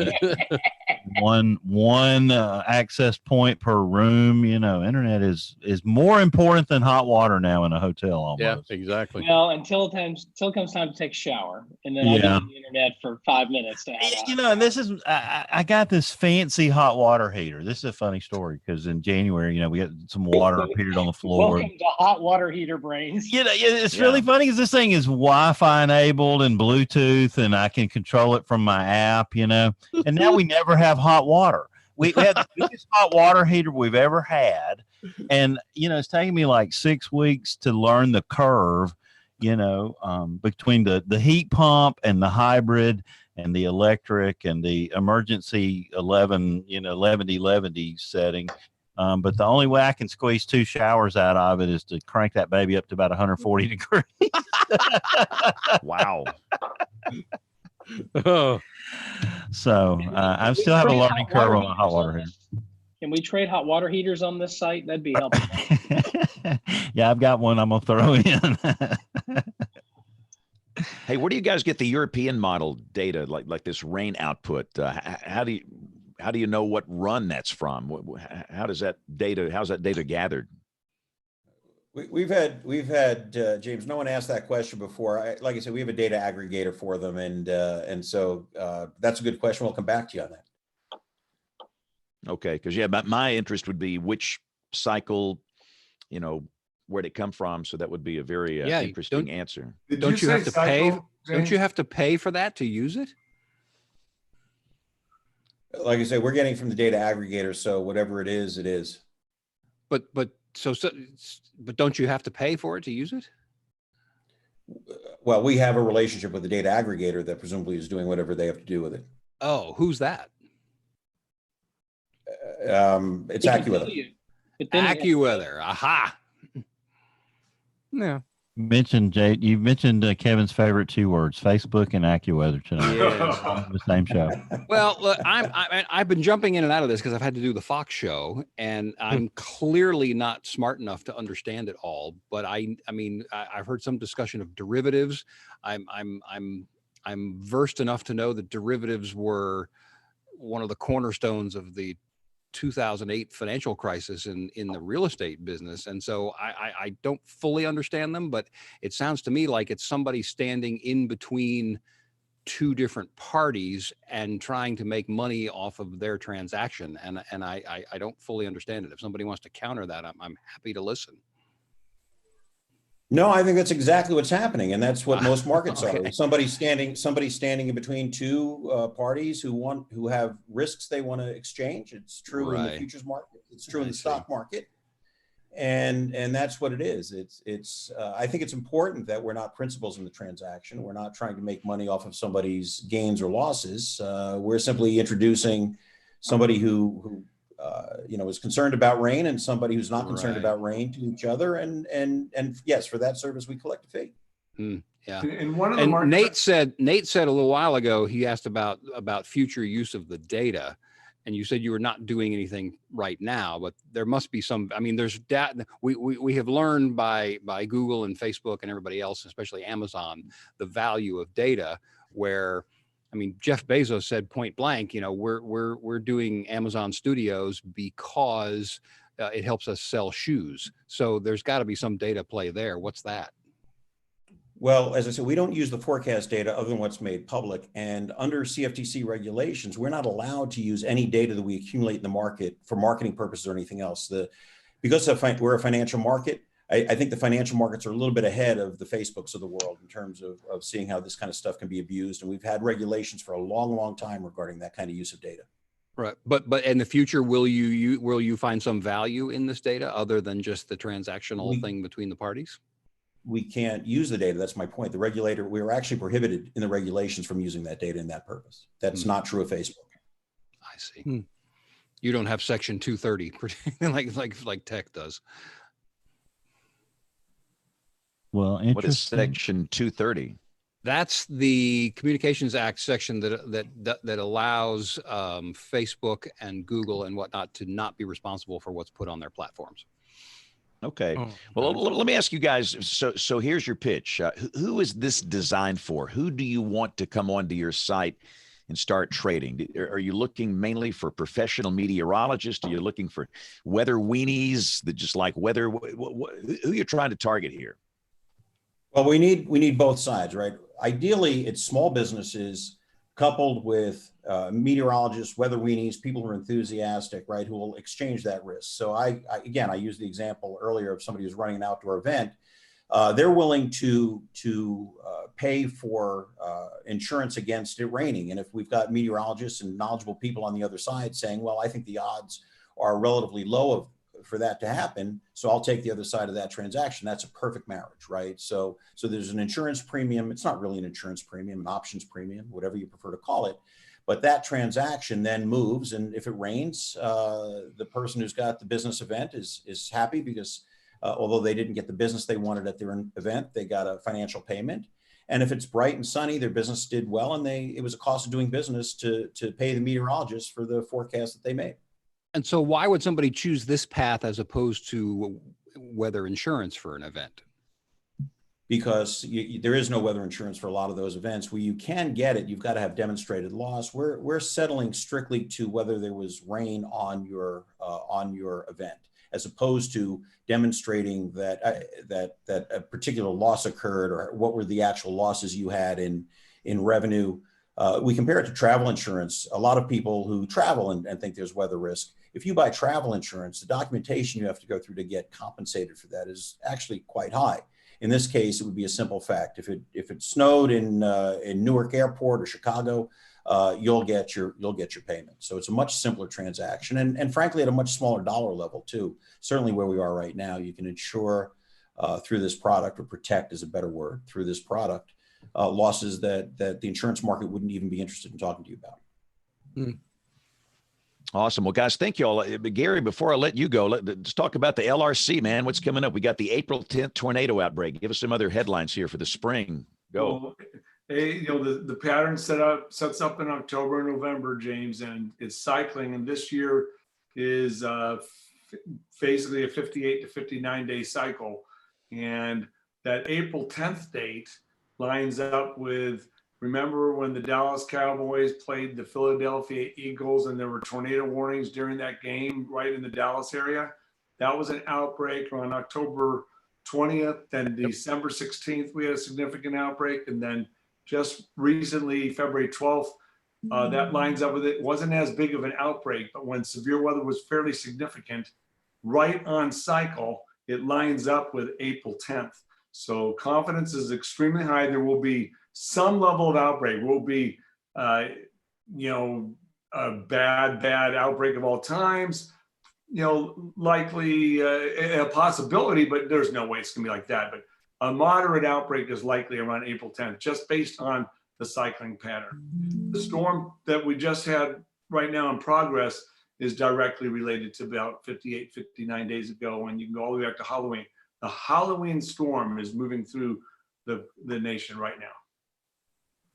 one access point per room. Internet is more important than hot water now in a hotel. Almost. Yeah, exactly. Well, until it comes time to take a shower, and then I'll get the internet for 5 minutes to have. And this is I got this fancy hot water heater. This is a funny story because in January, we got some water appeared on the floor. Welcome to hot water heater brains. It's really funny because this thing is Wi-Fi enabled and Bluetooth, and I can control it from my app. And now we never have hot water. We have the biggest hot water heater we've ever had, and it's taken me like 6 weeks to learn the curve. Between the heat pump and the hybrid and the electric and the emergency 11 setting. But the only way I can squeeze 2 showers out of it is to crank that baby up to about 140 degrees. Wow. So I still have a learning curve on a hot water heater. Can we trade hot water heaters on this site? That'd be helpful. Yeah, I've got one I'm going to throw in. Hey, where do you guys get the European model data, like this rain output? How do you know what run that's from? How's that data gathered? We've had James. No one asked that question before. Like I said, we have a data aggregator for them, and so that's a good question. We'll come back to you on that. Okay, because my interest would be which cycle, where'd it come from? So that would be a very interesting answer. Don't you have to pay? Don't you have to pay for that to use it? Like I said, we're getting from the data aggregator, so whatever it is, it is. But don't you have to pay for it to use it? Well, we have a relationship with the data aggregator that presumably is doing whatever they have to do with it. Oh, who's that? It's AccuWeather. AccuWeather. Aha. Yeah. You mentioned Kevin's favorite 2 words, Facebook and AccuWeather tonight. Yes. The same show. Well, look, I've been jumping in and out of this because I've had to do the Fox show, and I'm clearly not smart enough to understand it all. But I've heard some discussion of derivatives. I'm versed enough to know that derivatives were one of the cornerstones of the 2008 financial crisis in the real estate business. And so I don't fully understand them, but it sounds to me like it's somebody standing in between 2 different parties and trying to make money off of their transaction. And I don't fully understand it. If somebody wants to counter that, I'm happy to listen. No, I think that's exactly what's happening, and that's what most markets Okay. are. Somebody's standing in between two parties who have risks they want to exchange. It's true in the Right. futures market. It's true in I the see. stock market, and that's what it is. It's I think it's important that we're not principals in the transaction. We're not trying to make money off of somebody's gains or losses. We're simply introducing somebody who is concerned about rain and somebody who's not concerned Right. about rain to each other. And yes, for that service, we collect a fee. Yeah. And one of the And markets, Nate said a little while ago, he asked about future use of the data. And you said you were not doing anything right now, but there must be some. I mean, there's data. We have learned by Google and Facebook and everybody else, especially Amazon, the value of data. Where, I mean, Jeff Bezos said point blank, we're doing Amazon Studios because it helps us sell shoes. So there's got to be some data play there. What's that? Well, as I said, we don't use the forecast data other than what's made public. And under CFTC regulations, we're not allowed to use any data that we accumulate in the market for marketing purposes or anything else. Because we're a financial market, I think the financial markets are a little bit ahead of the Facebooks of the world in terms of seeing how this kind of stuff can be abused. And we've had regulations for a long, long time regarding that kind of use of data. Right, but in the future, will you find some value in this data other than just the transactional thing between the parties? We can't use the data. That's my point. We are actually prohibited in the regulations from using that data in that purpose. That's not true of Facebook. I see. You don't have Section 230 like tech does. Well, What is interesting. Section 230? That's the Communications Act section that allows Facebook and Google and whatnot to not be responsible for what's put on their platforms. Okay. Well, let me ask you guys. So here's your pitch. Who is this designed for? Who do you want to come onto your site and start trading? Are you looking mainly for professional meteorologists? Are you looking for weather weenies that just like weather? Who you're trying to target here? Well, we need both sides, right? Ideally, it's small businesses coupled with meteorologists, weather weenies, people who are enthusiastic, right, who will exchange that risk. So I used the example earlier of somebody who's running an outdoor event. They're willing to pay for insurance against it raining. And if we've got meteorologists and knowledgeable people on the other side saying, well, I think the odds are relatively low for that to happen, so I'll take the other side of that transaction. That's a perfect marriage, right? So there's an insurance premium. It's not really an insurance premium, an options premium, whatever you prefer to call it. But that transaction then moves, and if it rains, the person who's got the business event is happy because although they didn't get the business they wanted at their event, they got a financial payment. And if it's bright and sunny, their business did well, and it was a cost of doing business to pay the meteorologist for the forecast that they made. And so why would somebody choose this path as opposed to weather insurance for an event? Because there is no weather insurance for a lot of those events. Where you can get it, you've got to have demonstrated loss. We're settling strictly to whether there was rain on your event, as opposed to demonstrating that a particular loss occurred or what were the actual losses you had in revenue. We compare it to travel insurance. A lot of people who travel and think there's weather risk. If you buy travel insurance, the documentation you have to go through to get compensated for that is actually quite high. In this case, it would be a simple fact. If it snowed in Newark Airport or Chicago, you'll get your payment. So it's a much simpler transaction, and frankly, at a much smaller dollar level too. Certainly, where we are right now, you can insure through this product, or protect is a better word, through this product, losses that the insurance market wouldn't even be interested in talking to you about. Awesome. Well, guys, thank you all. Gary, before I let you go, let's talk about the LRC, man. What's coming up? We got the April 10th tornado outbreak. Give us some other headlines here for the spring. Go. Well, the pattern sets up in October and November, James, and it's cycling. And this year is basically a 58 to 59 day cycle. And that April 10th date lines up with, remember when the Dallas Cowboys played the Philadelphia Eagles and there were tornado warnings during that game right in the Dallas area? That was an outbreak on October 20th. Then December 16th, we had a significant outbreak. And then just recently, February 12th, that lines up with it. It wasn't as big of an outbreak, but when severe weather was fairly significant, right on cycle, it lines up with April 10th. So confidence is extremely high. There will be some level of outbreak. Will be, you know, a bad outbreak of all times. You know, likely a possibility, but there's no way it's going to be like that. But a moderate outbreak is likely around April 10th, just based on the cycling pattern. The storm that we just had right now in progress is directly related to about 58, 59 days ago, and you can go all the way back to Halloween. The Halloween storm is moving through the nation right now.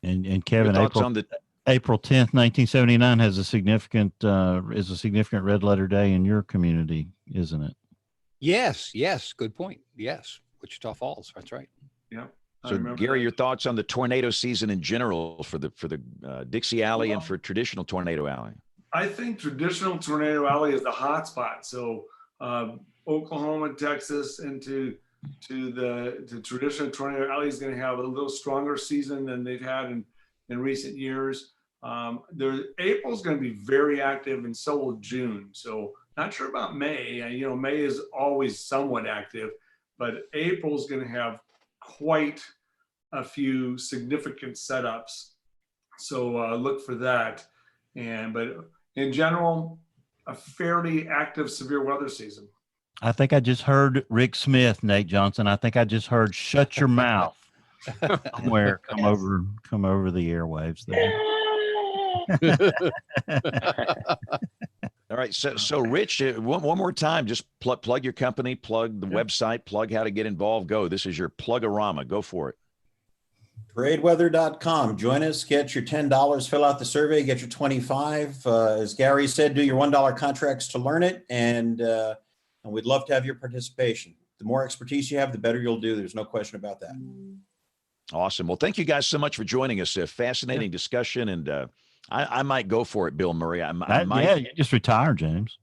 And Kevin, Your thoughts on the April 10th, 1979 has a significant is a significant red letter day in your community, isn't it? Yes, good point. Yes, Wichita Falls. That's right. Yeah. So Gary, your thoughts on the tornado season in general for the Dixie Alley and for traditional Tornado Alley? I think traditional Tornado Alley is the hot spot. So Oklahoma, Texas, into the traditional Tornado Alley is going to have a little stronger season than they've had in recent years. April is going to be very active, and so will June. So not sure about May. You know, May is always somewhat active, but April is going to have quite a few significant setups. So look for that. But in general, a fairly active severe weather season. I think I just heard Rick Smith, Nate Johnson. I think I just heard "Shut Your Mouth" somewhere come over the airwaves there. All right. So Rich, one more time, just plug your company, plug the website, plug how to get involved. Go. This is your plug-a-rama. Go for it. Tradeweather.com. Join us, get your $10, fill out the survey, get your $25. As Gary said, do your $1 contracts to learn it. And we'd love to have your participation. The more expertise you have, the better you'll do. There's no question about that. Awesome. Well, thank you guys so much for joining us. A fascinating discussion. And I might go for it, Bill Murray. I might. Yeah, you just retire, James.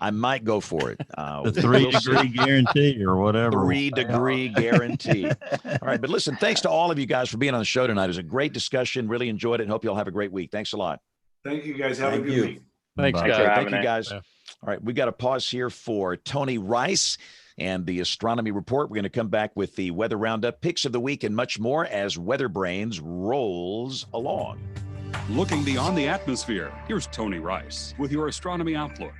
I might go for it. The 3-degree guarantee or whatever. 3-degree guarantee. All right. But listen, thanks to all of you guys for being on the show tonight. It was a great discussion. Really enjoyed it. And hope you all have a great week. Thanks a lot. Thank you, guys. Have a good week. Thanks, guys. Thank you, guys. Yeah. All right. We got to pause here for Tony Rice and the astronomy report. We're going to come back with the weather roundup, picks of the week, and much more as WeatherBrains rolls along. Looking beyond the atmosphere, here's Tony Rice with your astronomy outlook.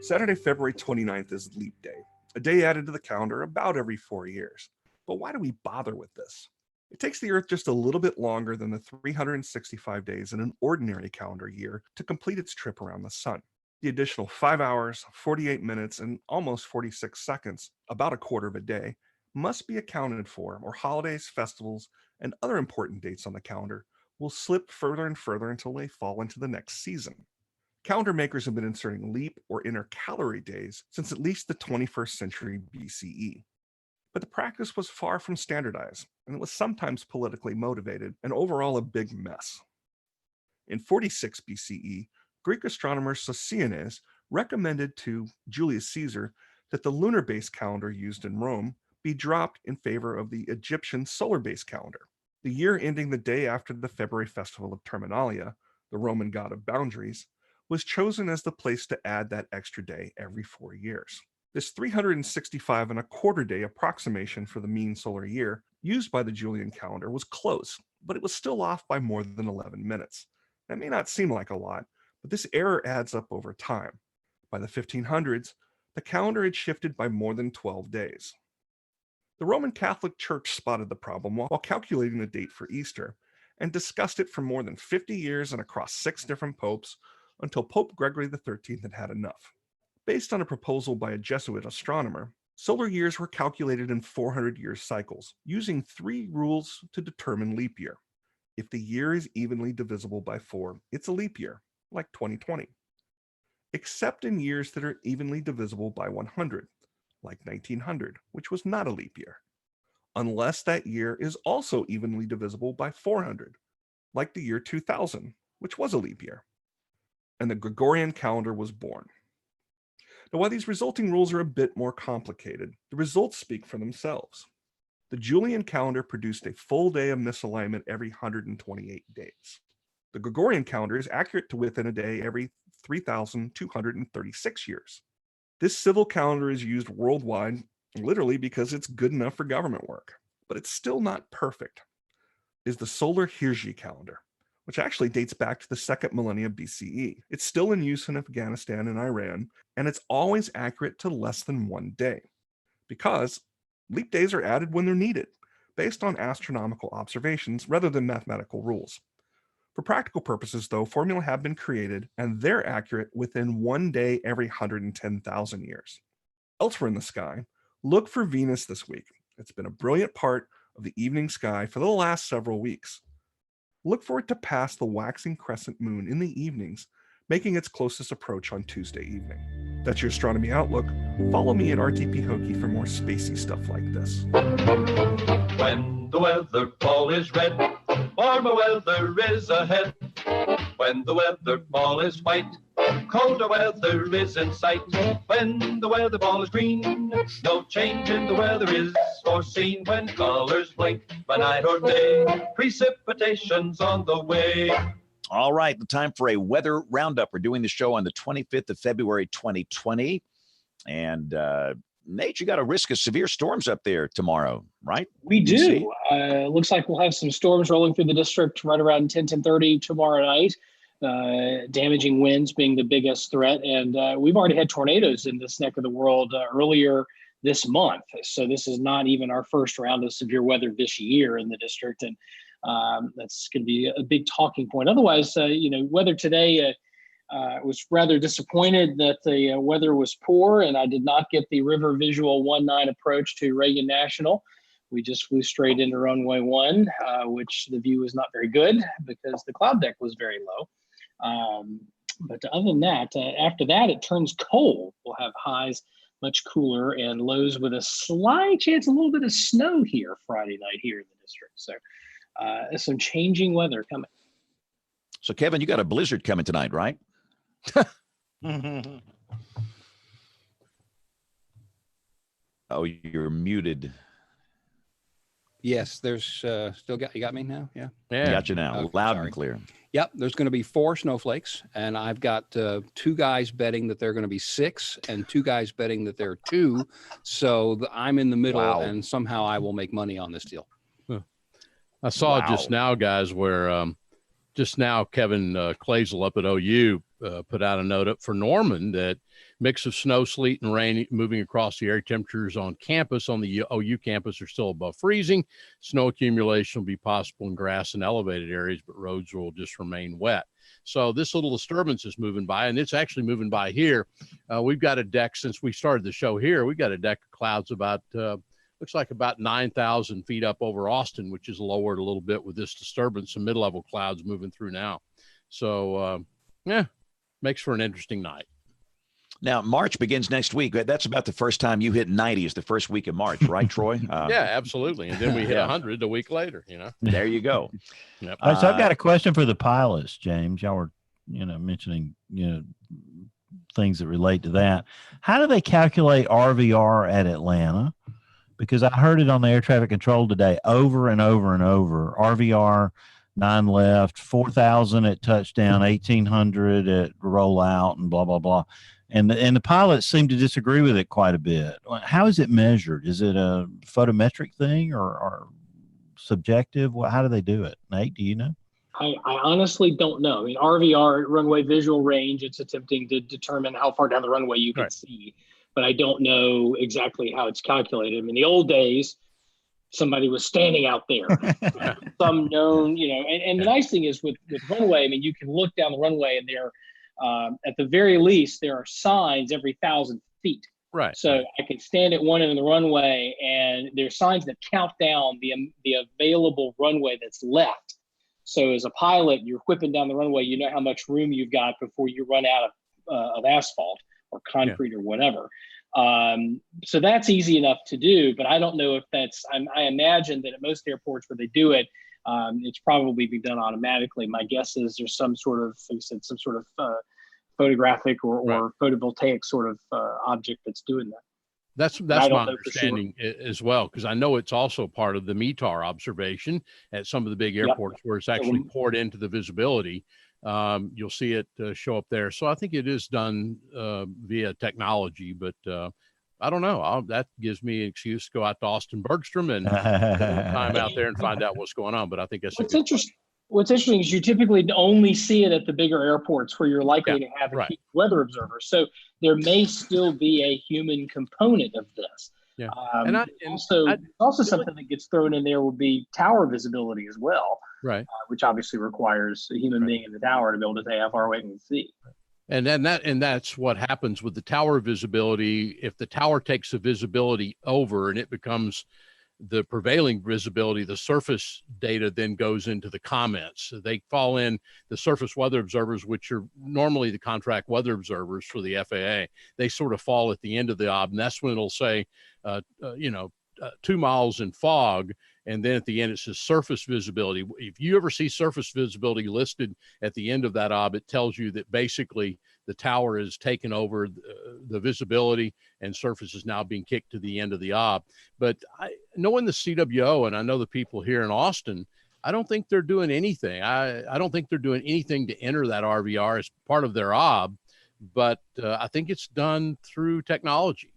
Saturday, February 29th is Leap Day, a day added to the calendar about every 4 years. But why do we bother with this? It takes the Earth just a little bit longer than the 365 days in an ordinary calendar year to complete its trip around the sun. The additional 5 hours, 48 minutes, and almost 46 seconds, about a quarter of a day, must be accounted for, or holidays, festivals, and other important dates on the calendar will slip further and further until they fall into the next season. Calendar makers have been inserting leap or intercalary days since at least the 21st century BCE. But the practice was far from standardized, and it was sometimes politically motivated and overall a big mess. In 46 BCE, Greek astronomer Sosiones recommended to Julius Caesar that the lunar-based calendar used in Rome be dropped in favor of the Egyptian solar-based calendar. The year ending the day after the February festival of Terminalia, the Roman god of boundaries, was chosen as the place to add that extra day every 4 years. This 365 and a quarter day approximation for the mean solar year used by the Julian calendar was close, but it was still off by more than 11 minutes. That may not seem like a lot, but this error adds up over time. By the 1500s, the calendar had shifted by more than 12 days. The Roman Catholic Church spotted the problem while calculating the date for Easter and discussed it for more than 50 years and across 6 different popes until Pope Gregory XIII had had enough. Based on a proposal by a Jesuit astronomer, solar years were calculated in 400-year cycles, using 3 rules to determine leap year. If the year is evenly divisible by 4, it's a leap year, like 2020. Except in years that are evenly divisible by 100, like 1900, which was not a leap year. Unless that year is also evenly divisible by 400, like the year 2000, which was a leap year. And the Gregorian calendar was born. Now, while these resulting rules are a bit more complicated, the results speak for themselves. The Julian calendar produced a full day of misalignment every 128 days. The Gregorian calendar is accurate to within a day every 3,236 years. This civil calendar is used worldwide literally because it's good enough for government work, but it's still not perfect, is the solar Hirji calendar, which actually dates back to the second millennium BCE. It's still in use in Afghanistan and Iran, and it's always accurate to less than 1 day because leap days are added when they're needed, based on astronomical observations rather than mathematical rules. For practical purposes, though, formulae have been created, and they're accurate within 1 day every 110,000 years. Elsewhere in the sky, look for Venus this week. It's been a brilliant part of the evening sky for the last several weeks. Look for it to pass the waxing crescent moon in the evenings, making its closest approach on Tuesday evening. That's your astronomy outlook. Follow me at RTP Hokey for more spacey stuff like this. When the weather ball is red, warmer weather is ahead. When the weather ball is white, colder weather is in sight. When the weather ball is green, no change in the weather is foreseen. When colors blink by night or day, precipitation's on the way. All right, the time for a weather roundup. We're doing the show on the 25th of February, 2020. And Nate, you got a risk of severe storms up there tomorrow, right? We do. Looks like we'll have some storms rolling through the district right around 10:30 tomorrow night. Damaging winds being the biggest threat. And we've already had tornadoes in this neck of the world earlier this month. So this is not even our first round of severe weather this year in the district. And that's going to be a big talking point. Otherwise, weather today was rather disappointed that the weather was poor, and I did not get the river visual 1-9 approach to Reagan National. We just flew straight into runway 1, which the view was not very good because the cloud deck was very low. But other than that, after that, it turns cold. We'll have highs much cooler and lows with a slight chance, a little bit of snow here Friday night here in the district. So some changing weather coming. So, Kevin, you got a blizzard coming tonight, right? Oh, you're muted. Yes, there's still you got me now? Yeah. Got you now. Okay, Loud sorry. and clear. Yep, there's going to be 4 snowflakes, and I've got 2 guys betting that they're going to be 6 and 2 guys betting that they're 2. So I'm in the middle, Wow. and somehow I will make money on this deal. I saw just now, guys, where just now Kevin Clazel up at OU put out a note up for Norman that mix of snow, sleet, and rain moving across the area. Temperatures on campus, on the OU campus, are still above freezing. Snow accumulation will be possible in grass and elevated areas, but roads will just remain wet. So this little disturbance is moving by, and it's actually moving by here. We've got a deck, since we started the show here, we've got a deck of clouds about looks like about 9,000 feet up over Austin, which is lowered a little bit with this disturbance, some mid-level clouds moving through now. So, makes for an interesting night. Now, March begins next week. That's about the first time you hit 90 is the first week of March, right, Troy? Yeah, absolutely. And then we hit Yeah. 100 a week later, There you go. Yep. All right, so I've got a question for the pilots, James. Y'all were, mentioning, things that relate to that. How do they calculate RVR at Atlanta? Because I heard it on the air traffic control today over and over and over. RVR 9 left, 4,000 at touchdown, 1,800 at rollout, and blah, blah, blah. And the pilots seem to disagree with it quite a bit. How is it measured? Is it a photometric thing or subjective? How do they do it? Nate, do you know? I honestly don't know. I mean, RVR, runway visual range, it's attempting to determine how far down the runway you can see. But I don't know exactly how it's calculated. I mean, the old days, somebody was standing out there, some known, and the nice thing is with runway, I mean, you can look down the runway and there, at the very least, there are signs every 1,000 feet. Right. So I can stand at one end of the runway and there's signs that count down the available runway that's left. So as a pilot, you're whipping down the runway, you know how much room you've got before you run out of asphalt or concrete or whatever. So that's easy enough to do, but I don't know if that's, I imagine that at most airports where they do it, it's probably being done automatically. My guess is there's some sort of, like I said, some sort of photographic or photovoltaic sort of object that's doing that. That's my understanding as well, because I know it's also part of the METAR observation at some of the big airports where it's actually poured into the visibility. You'll see it show up there. So I think it is done via technology, but I don't know. That gives me an excuse to go out to Austin Bergstrom and spend time out there and find out what's going on. But I think that's what's interesting. What's interesting is you typically only see it at the bigger airports where you're likely to have a huge weather observer. So there may still be a human component of this. Yeah. Also something that gets thrown in there would be tower visibility as well. Right. Which obviously requires a human being in the tower to be able to say how far away can you see. And then that's what happens with the tower visibility. If the tower takes the visibility over and it becomes the prevailing visibility, the surface data then goes into the comments. They fall in the surface weather observers, which are normally the contract weather observers for the FAA. They sort of fall at the end of the ob, and that's when it'll say, 2 miles in fog. And then at the end, it says surface visibility. If you ever see surface visibility listed at the end of that ob, it tells you that basically the tower is taken over the visibility and surface is now being kicked to the end of the ob. But knowing the CWO, and I know the people here in Austin, I don't think they're doing anything. I don't think they're doing anything to enter that RVR as part of their ob, but I think it's done through technology.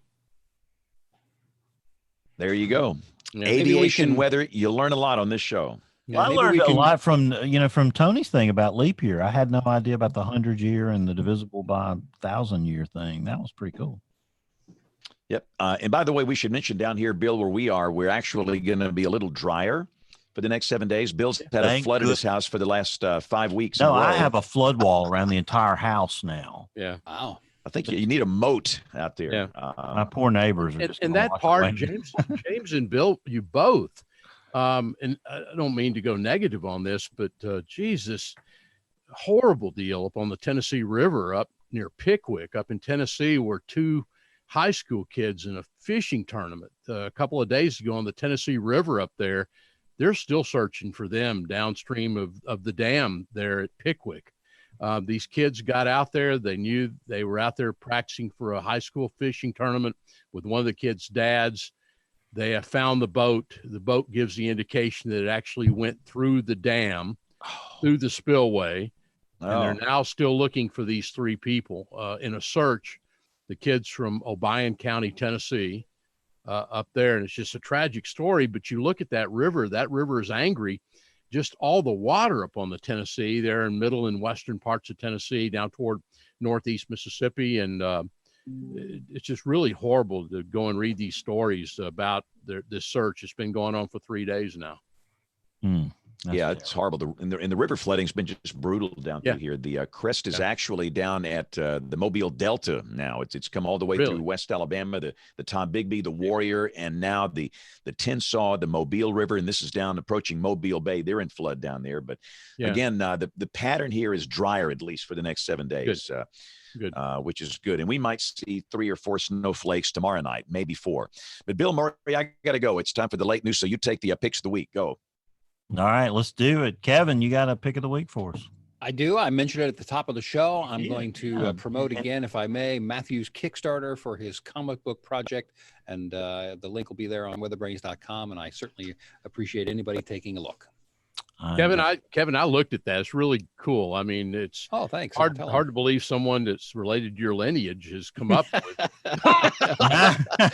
There you go. Yeah. Aviation weather. You'll learn a lot on this show. Well, I learned a lot from Tony's thing about leap year. I had no idea about the 100-year and the divisible by 1,000-year thing. That was pretty cool. Yep. And by the way, we should mention down here, Bill, where we are, we're actually going to be a little drier for the next 7 days. Bill's had a flood at his house for the last 5 weeks. No, I have a flood wall around the entire house now. Yeah. Wow. I think you need a moat out there. Yeah. My poor neighbors. And that part, James and Bill, you both. And I don't mean to go negative on this, but Jesus, horrible deal up on the Tennessee River up near Pickwick up in Tennessee, where 2 high school kids in a fishing tournament a couple of days ago on the Tennessee River up there. They're still searching for them downstream of the dam there at Pickwick. These kids got out there. They knew they were out there practicing for a high school fishing tournament with one of the kids' dads. They have found the boat. The boat gives the indication that it actually went through the dam, through the spillway. And they're now still looking for these 3 people in a search, the kids from Obion County, Tennessee, up there. And it's just a tragic story. But you look at that river is angry. Just all the water up on the Tennessee there in middle and western parts of Tennessee down toward northeast Mississippi. And it's just really horrible to go and read these stories about this search. It's been going on for 3 days now. Yeah, it's horrible. And the river flooding's been just brutal down through here. The crest is actually down at the Mobile Delta now. It's come all the way through West Alabama, the Tom Bigby, the Warrior, and now the Tensaw, the Mobile River, and this is down approaching Mobile Bay. They're in flood down there. But again, the pattern here is drier, at least for the next 7 days. Good. Which is good. And we might see 3 or 4 snowflakes tomorrow night, maybe 4. But Bill Murray, I got to go. It's time for the late news. So you take the picks of the week. Go. All right, let's do it. Kevin, you got a pick of the week for us. I do. I mentioned it at the top of the show. I'm going to promote again, if I may, Matthew's Kickstarter for his comic book project. And the link will be there on weatherbrains.com. And I certainly appreciate anybody taking a look. Kevin, I looked at that. It's really cool. I mean, it's thanks. hard to believe someone that's related to your lineage has come up with.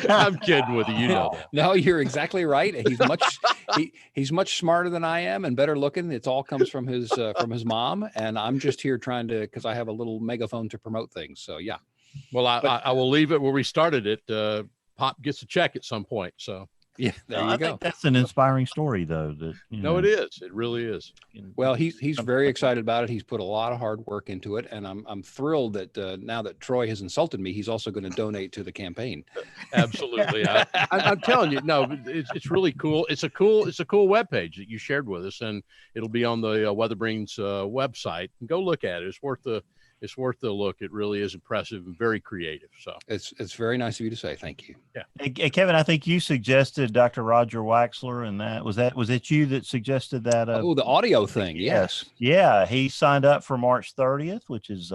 I'm kidding with you. You know that. No, you're exactly right. He's much smarter than I am and better looking. It all comes from his mom, and I'm just here trying to, because I have a little megaphone to promote things. So yeah. Well, I will leave it where we started it. Pop gets a check at some point. So. Yeah, there you go. Think that's an inspiring story, though. No, it is. It really is. Well, he's very excited about it. He's put a lot of hard work into it, and I'm thrilled that now that Troy has insulted me, he's also going to donate to the campaign. Absolutely, I'm telling you, no, it's really cool. It's a cool webpage that you shared with us, and it'll be on the WeatherBrains website. Go look at it. It's worth the look. It really is impressive and very creative. So it's very nice of you to say. Thank you. Yeah. Hey, Kevin, I think you suggested Dr. Roger Waxler, and was it you that suggested that? The audio thing. Yes. Yeah. He signed up for March 30th, which is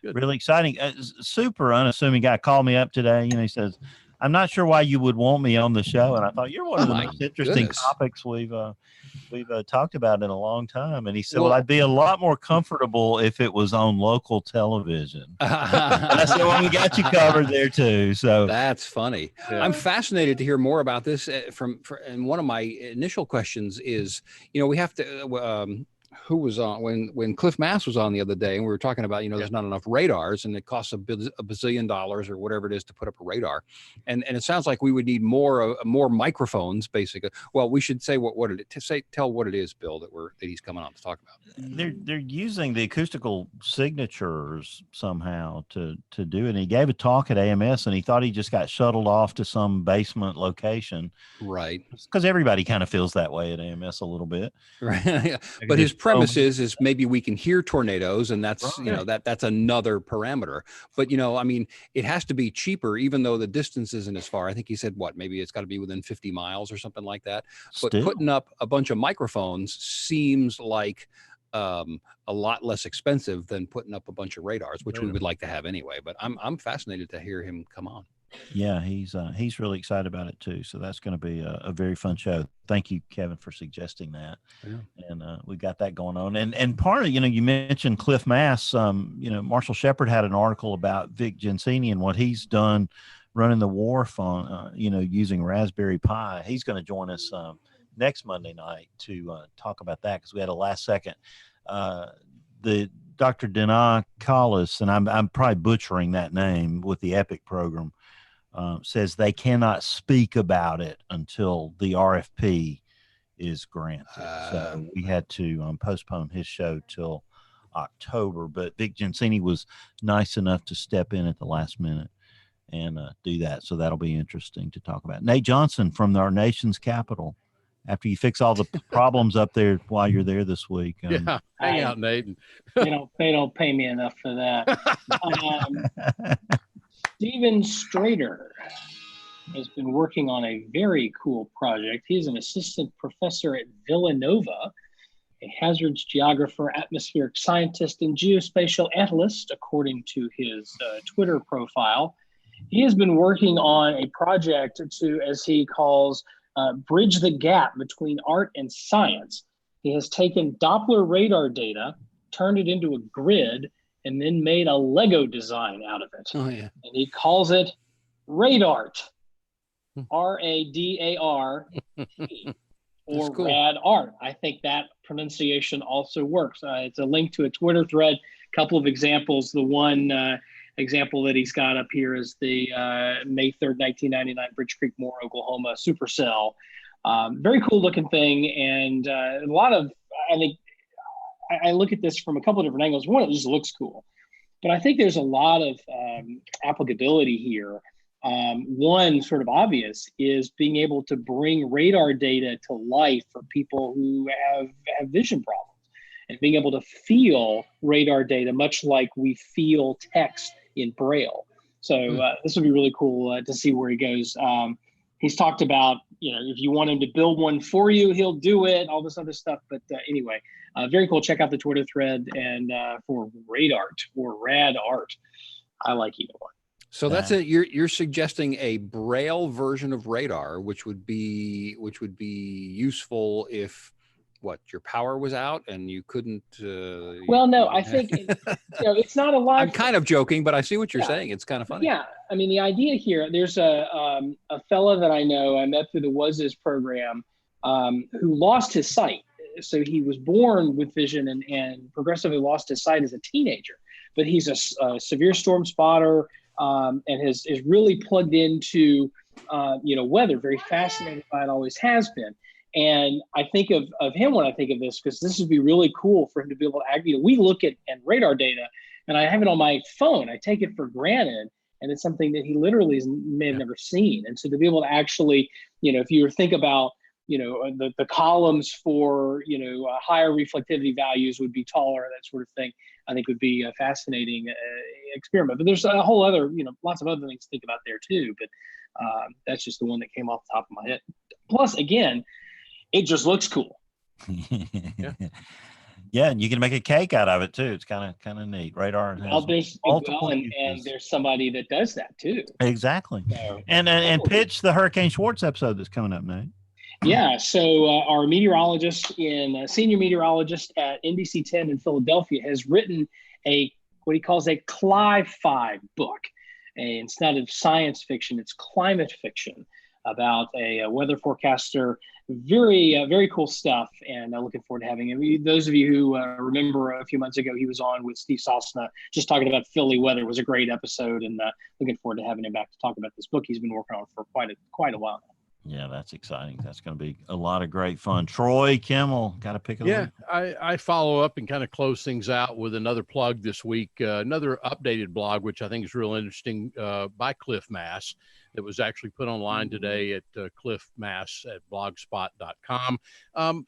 really exciting. Super unassuming guy called me up today. He says, I'm not sure why you would want me on the show. And I thought you're one of the my most interesting goodness. topics we've talked about in a long time. And he said, Well- well, I'd be a lot more comfortable if it was on local television. And I said, well, we got you covered there too. So That's funny. Yeah. I'm fascinated to hear more about this. And one of my initial questions is, we have to. Who was on when Cliff Mass was on the other day, and we were talking about, there's not enough radars, and it costs a bazillion dollars or whatever it is to put up a radar, and it sounds like we would need more microphones, basically. Well, we should say tell what it is, Bill, that he's coming on to talk about. they're using the acoustical signatures somehow to do it. And he gave a talk at AMS, and he thought he just got shuttled off to some basement location. Right. Because everybody kind of feels that way at AMS a little bit. Right. But his premise is maybe we can hear tornadoes, and that's that's another parameter. But it has to be cheaper, even though the distance isn't as far. I think he said maybe it's got to be within 50 miles or something like that. But putting up a bunch of microphones seems like a lot less expensive than putting up a bunch of radars, which we would like to have anyway. But I'm fascinated to hear him come on. Yeah, he's really excited about it too. So that's going to be a very fun show. Thank you, Kevin, for suggesting that. Yeah. And we got that going on. And part of, you mentioned Cliff Mass. Marshall Shepard had an article about Vic Gensini and what he's done running the wharf on, using Raspberry Pi. He's going to join us next Monday night to talk about that, because we had a last second. The Dr. Dana Collis, and I'm probably butchering that name with the EPIC program, says they cannot speak about it until the RFP is granted. So we had to postpone his show till October. But Vic Gensini was nice enough to step in at the last minute and do that. So that'll be interesting to talk about. Nate Johnson from our nation's capital. After you fix all the problems up there while you're there this week. Hang out, Nate. They don't pay me enough for that. Stephen Strader has been working on a very cool project. He's an assistant professor at Villanova, a hazards geographer, atmospheric scientist, and geospatial analyst, according to his Twitter profile. He has been working on a project to, as he calls, bridge the gap between art and science. He has taken Doppler radar data, turned it into a grid, and then made a Lego design out of it. Oh, yeah. And he calls it Radart, R-A-D-A-R-T, or cool. Rad Art. I think that pronunciation also works. It's a link to a Twitter thread, a couple of examples. The one example that he's got up here is the May 3rd, 1999 Bridge Creek Moore, Oklahoma supercell. Very cool looking thing. And a lot of, I think, I look at this from a couple of different angles. One, it just looks cool. But I think there's a lot of applicability here. One sort of obvious is being able to bring radar data to life for people who have vision problems, and being able to feel radar data much like we feel text in Braille. So this would be really cool to see where he goes. He's talked about, if you want him to build one for you, he'll do it, all this other stuff. But anyway, very cool. Check out the Twitter thread and for Radart or Rad Art. I like either one. So that's it. You're suggesting a Braille version of radar, which would be useful if your power was out and you couldn't. Well, no, I think it's not a lot. I'm kind of joking, but I see what you're saying. It's kind of funny. Yeah, I mean, the idea here. There's a fella that I know I met through the WASIS program who lost his sight. So he was born with vision and progressively lost his sight as a teenager. But he's a severe storm spotter and is really plugged into weather. Very fascinated by it, always has been. And I think of him when I think of this, because this would be really cool for him to be able to act. We look at radar data, and I have it on my phone. I take it for granted, and it's something that he literally may have never seen. And so to be able to actually, if you think about, the columns for, higher reflectivity values would be taller, that sort of thing, I think would be a fascinating experiment. But there's a whole other, lots of other things to think about there too. But that's just the one that came off the top of my head. Plus, again, it just looks cool. Yeah, and you can make a cake out of it too. It's kind of neat. Radar Well, has there's multiple and uses. there's somebody that does that too. Exactly. So, And pitch the Hurricane Schwartz episode that's coming up, Nate. yeah. So our meteorologist senior meteorologist at NBC 10 in Philadelphia has written what he calls a Cli-Fi book. And it's not a science fiction; it's climate fiction about a weather forecaster. Very cool stuff, and looking forward to having him. Those of you who remember a few months ago, he was on with Steve Sosna just talking about Philly weather. It was a great episode, and looking forward to having him back to talk about this book he's been working on for quite a while now. Yeah, that's exciting. That's going to be a lot of great fun. Troy Kimmel, got to pick it up. Yeah, I follow up and kind of close things out with another plug this week, another updated blog, which I think is real interesting, by Cliff Mass, that was actually put online today at Cliff Mass at blogspot.com.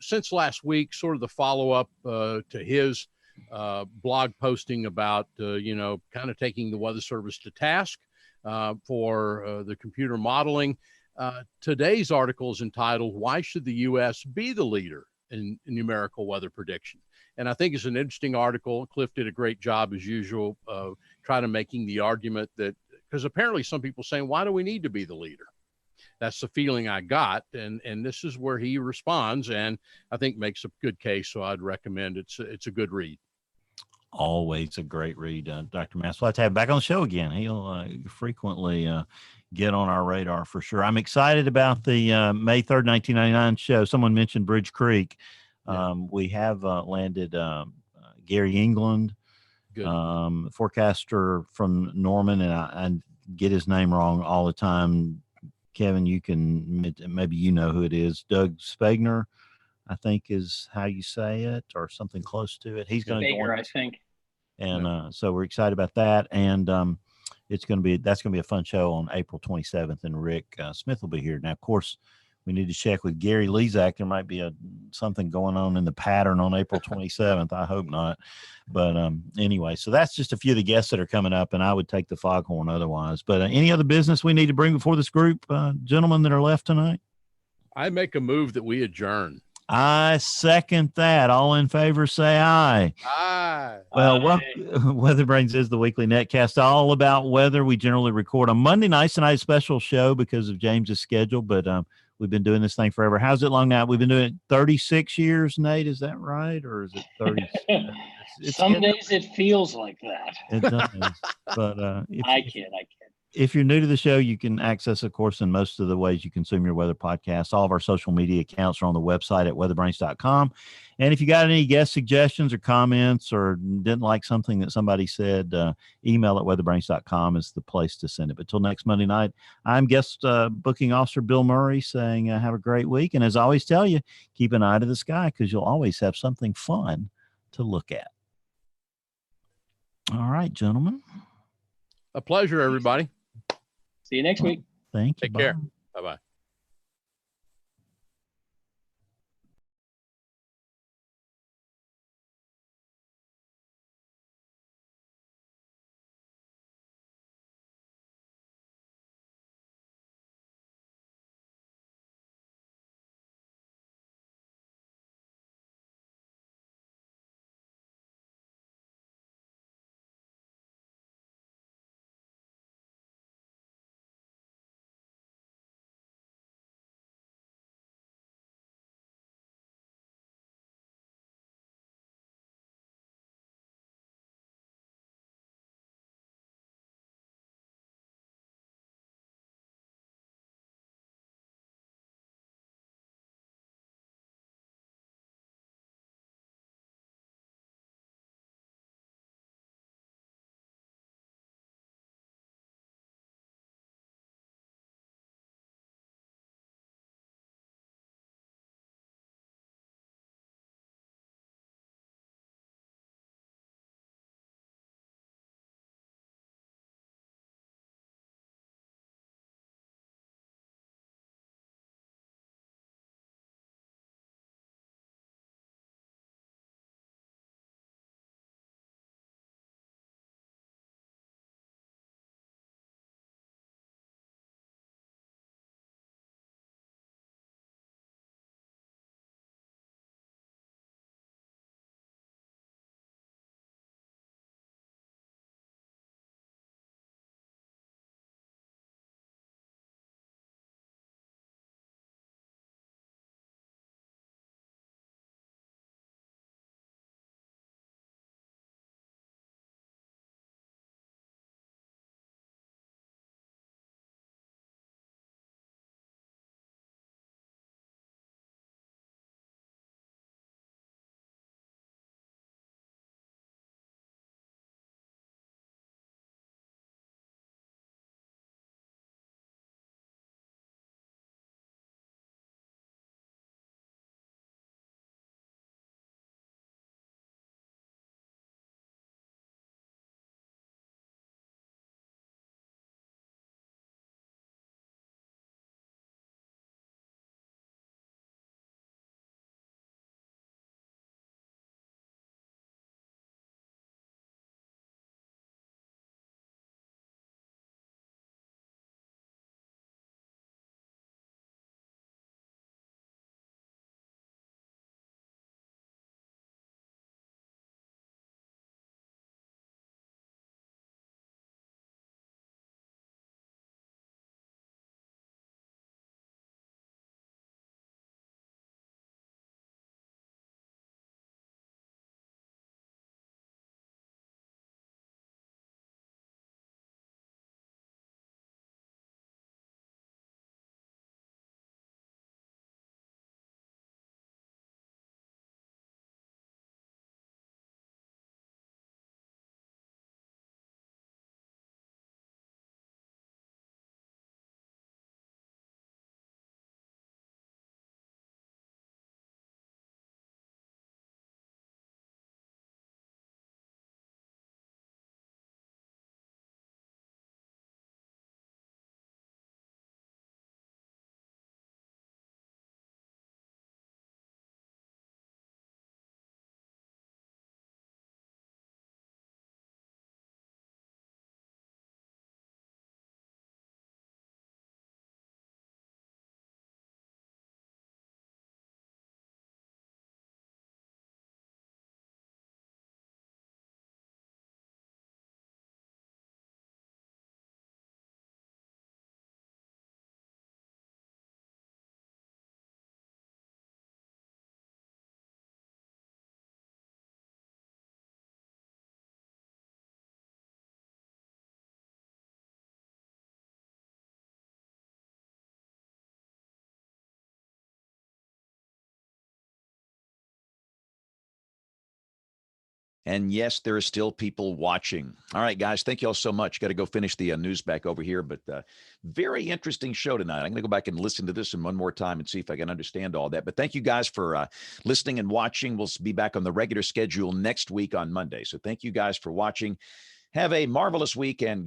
Since last week, sort of the follow-up to his blog posting about, kind of taking the Weather Service to task for the computer modeling. Today's article is entitled, "Why Should the U.S. Be the Leader in Numerical Weather Prediction?" And I think it's an interesting article. Cliff did a great job, as usual, trying to making the argument that, because apparently some people saying, why do we need to be the leader? That's the feeling I got. And this is where he responds, and I think makes a good case. So I'd recommend it's a good read. Always a great read, Dr. Mass. We'll have to have him back on the show again. He'll frequently get on our radar for sure. I'm excited about the May 3rd, 1999 show. Someone mentioned Bridge Creek. We have landed Gary England, forecaster from Norman, and I get his name wrong all the time. Kevin, you can, maybe you know who it is. Doug Spagner, I think is how you say it, or something close to it. He's going to join us, I think. And so we're excited about that. And that's going to be a fun show on April 27th. And Rick Smith will be here. Now, of course, we need to check with Gary Lezak. There might be something going on in the pattern on April 27th. I hope not. But anyway, so that's just a few of the guests that are coming up, and I would take the foghorn otherwise. But any other business we need to bring before this group, gentlemen that are left tonight? I make a move that we adjourn. I second that. All in favor, say aye. Aye. Well, WeatherBrains is the weekly netcast all about weather. We generally record on Monday nights, tonight's special show because of James's schedule, but we've been doing this thing forever. How's it long now? We've been doing it 36 years, Nate. Is that right? Or is it 30? Some days it feels like that. It does. But I kid. if you're new to the show, you can access, of course, in most of the ways you consume your weather podcasts. All of our social media accounts are on the website at weatherbrains.com. And if you got any guest suggestions or comments or didn't like something that somebody said, email at weatherbrains.com is the place to send it. But till next Monday night, I'm guest booking officer Bill Murray saying have a great week. And as I always tell you, keep an eye to the sky because you'll always have something fun to look at. All right, gentlemen. A pleasure, everybody. See you next week. Thank you. Take care. Bye-bye. And yes, there are still people watching. All right, guys, thank you all so much. Got to go finish the news back over here, but very interesting show tonight. I'm going to go back and listen to this one more time and see if I can understand all that. But thank you guys for listening and watching. We'll be back on the regular schedule next week on Monday. So thank you guys for watching. Have a marvelous week, and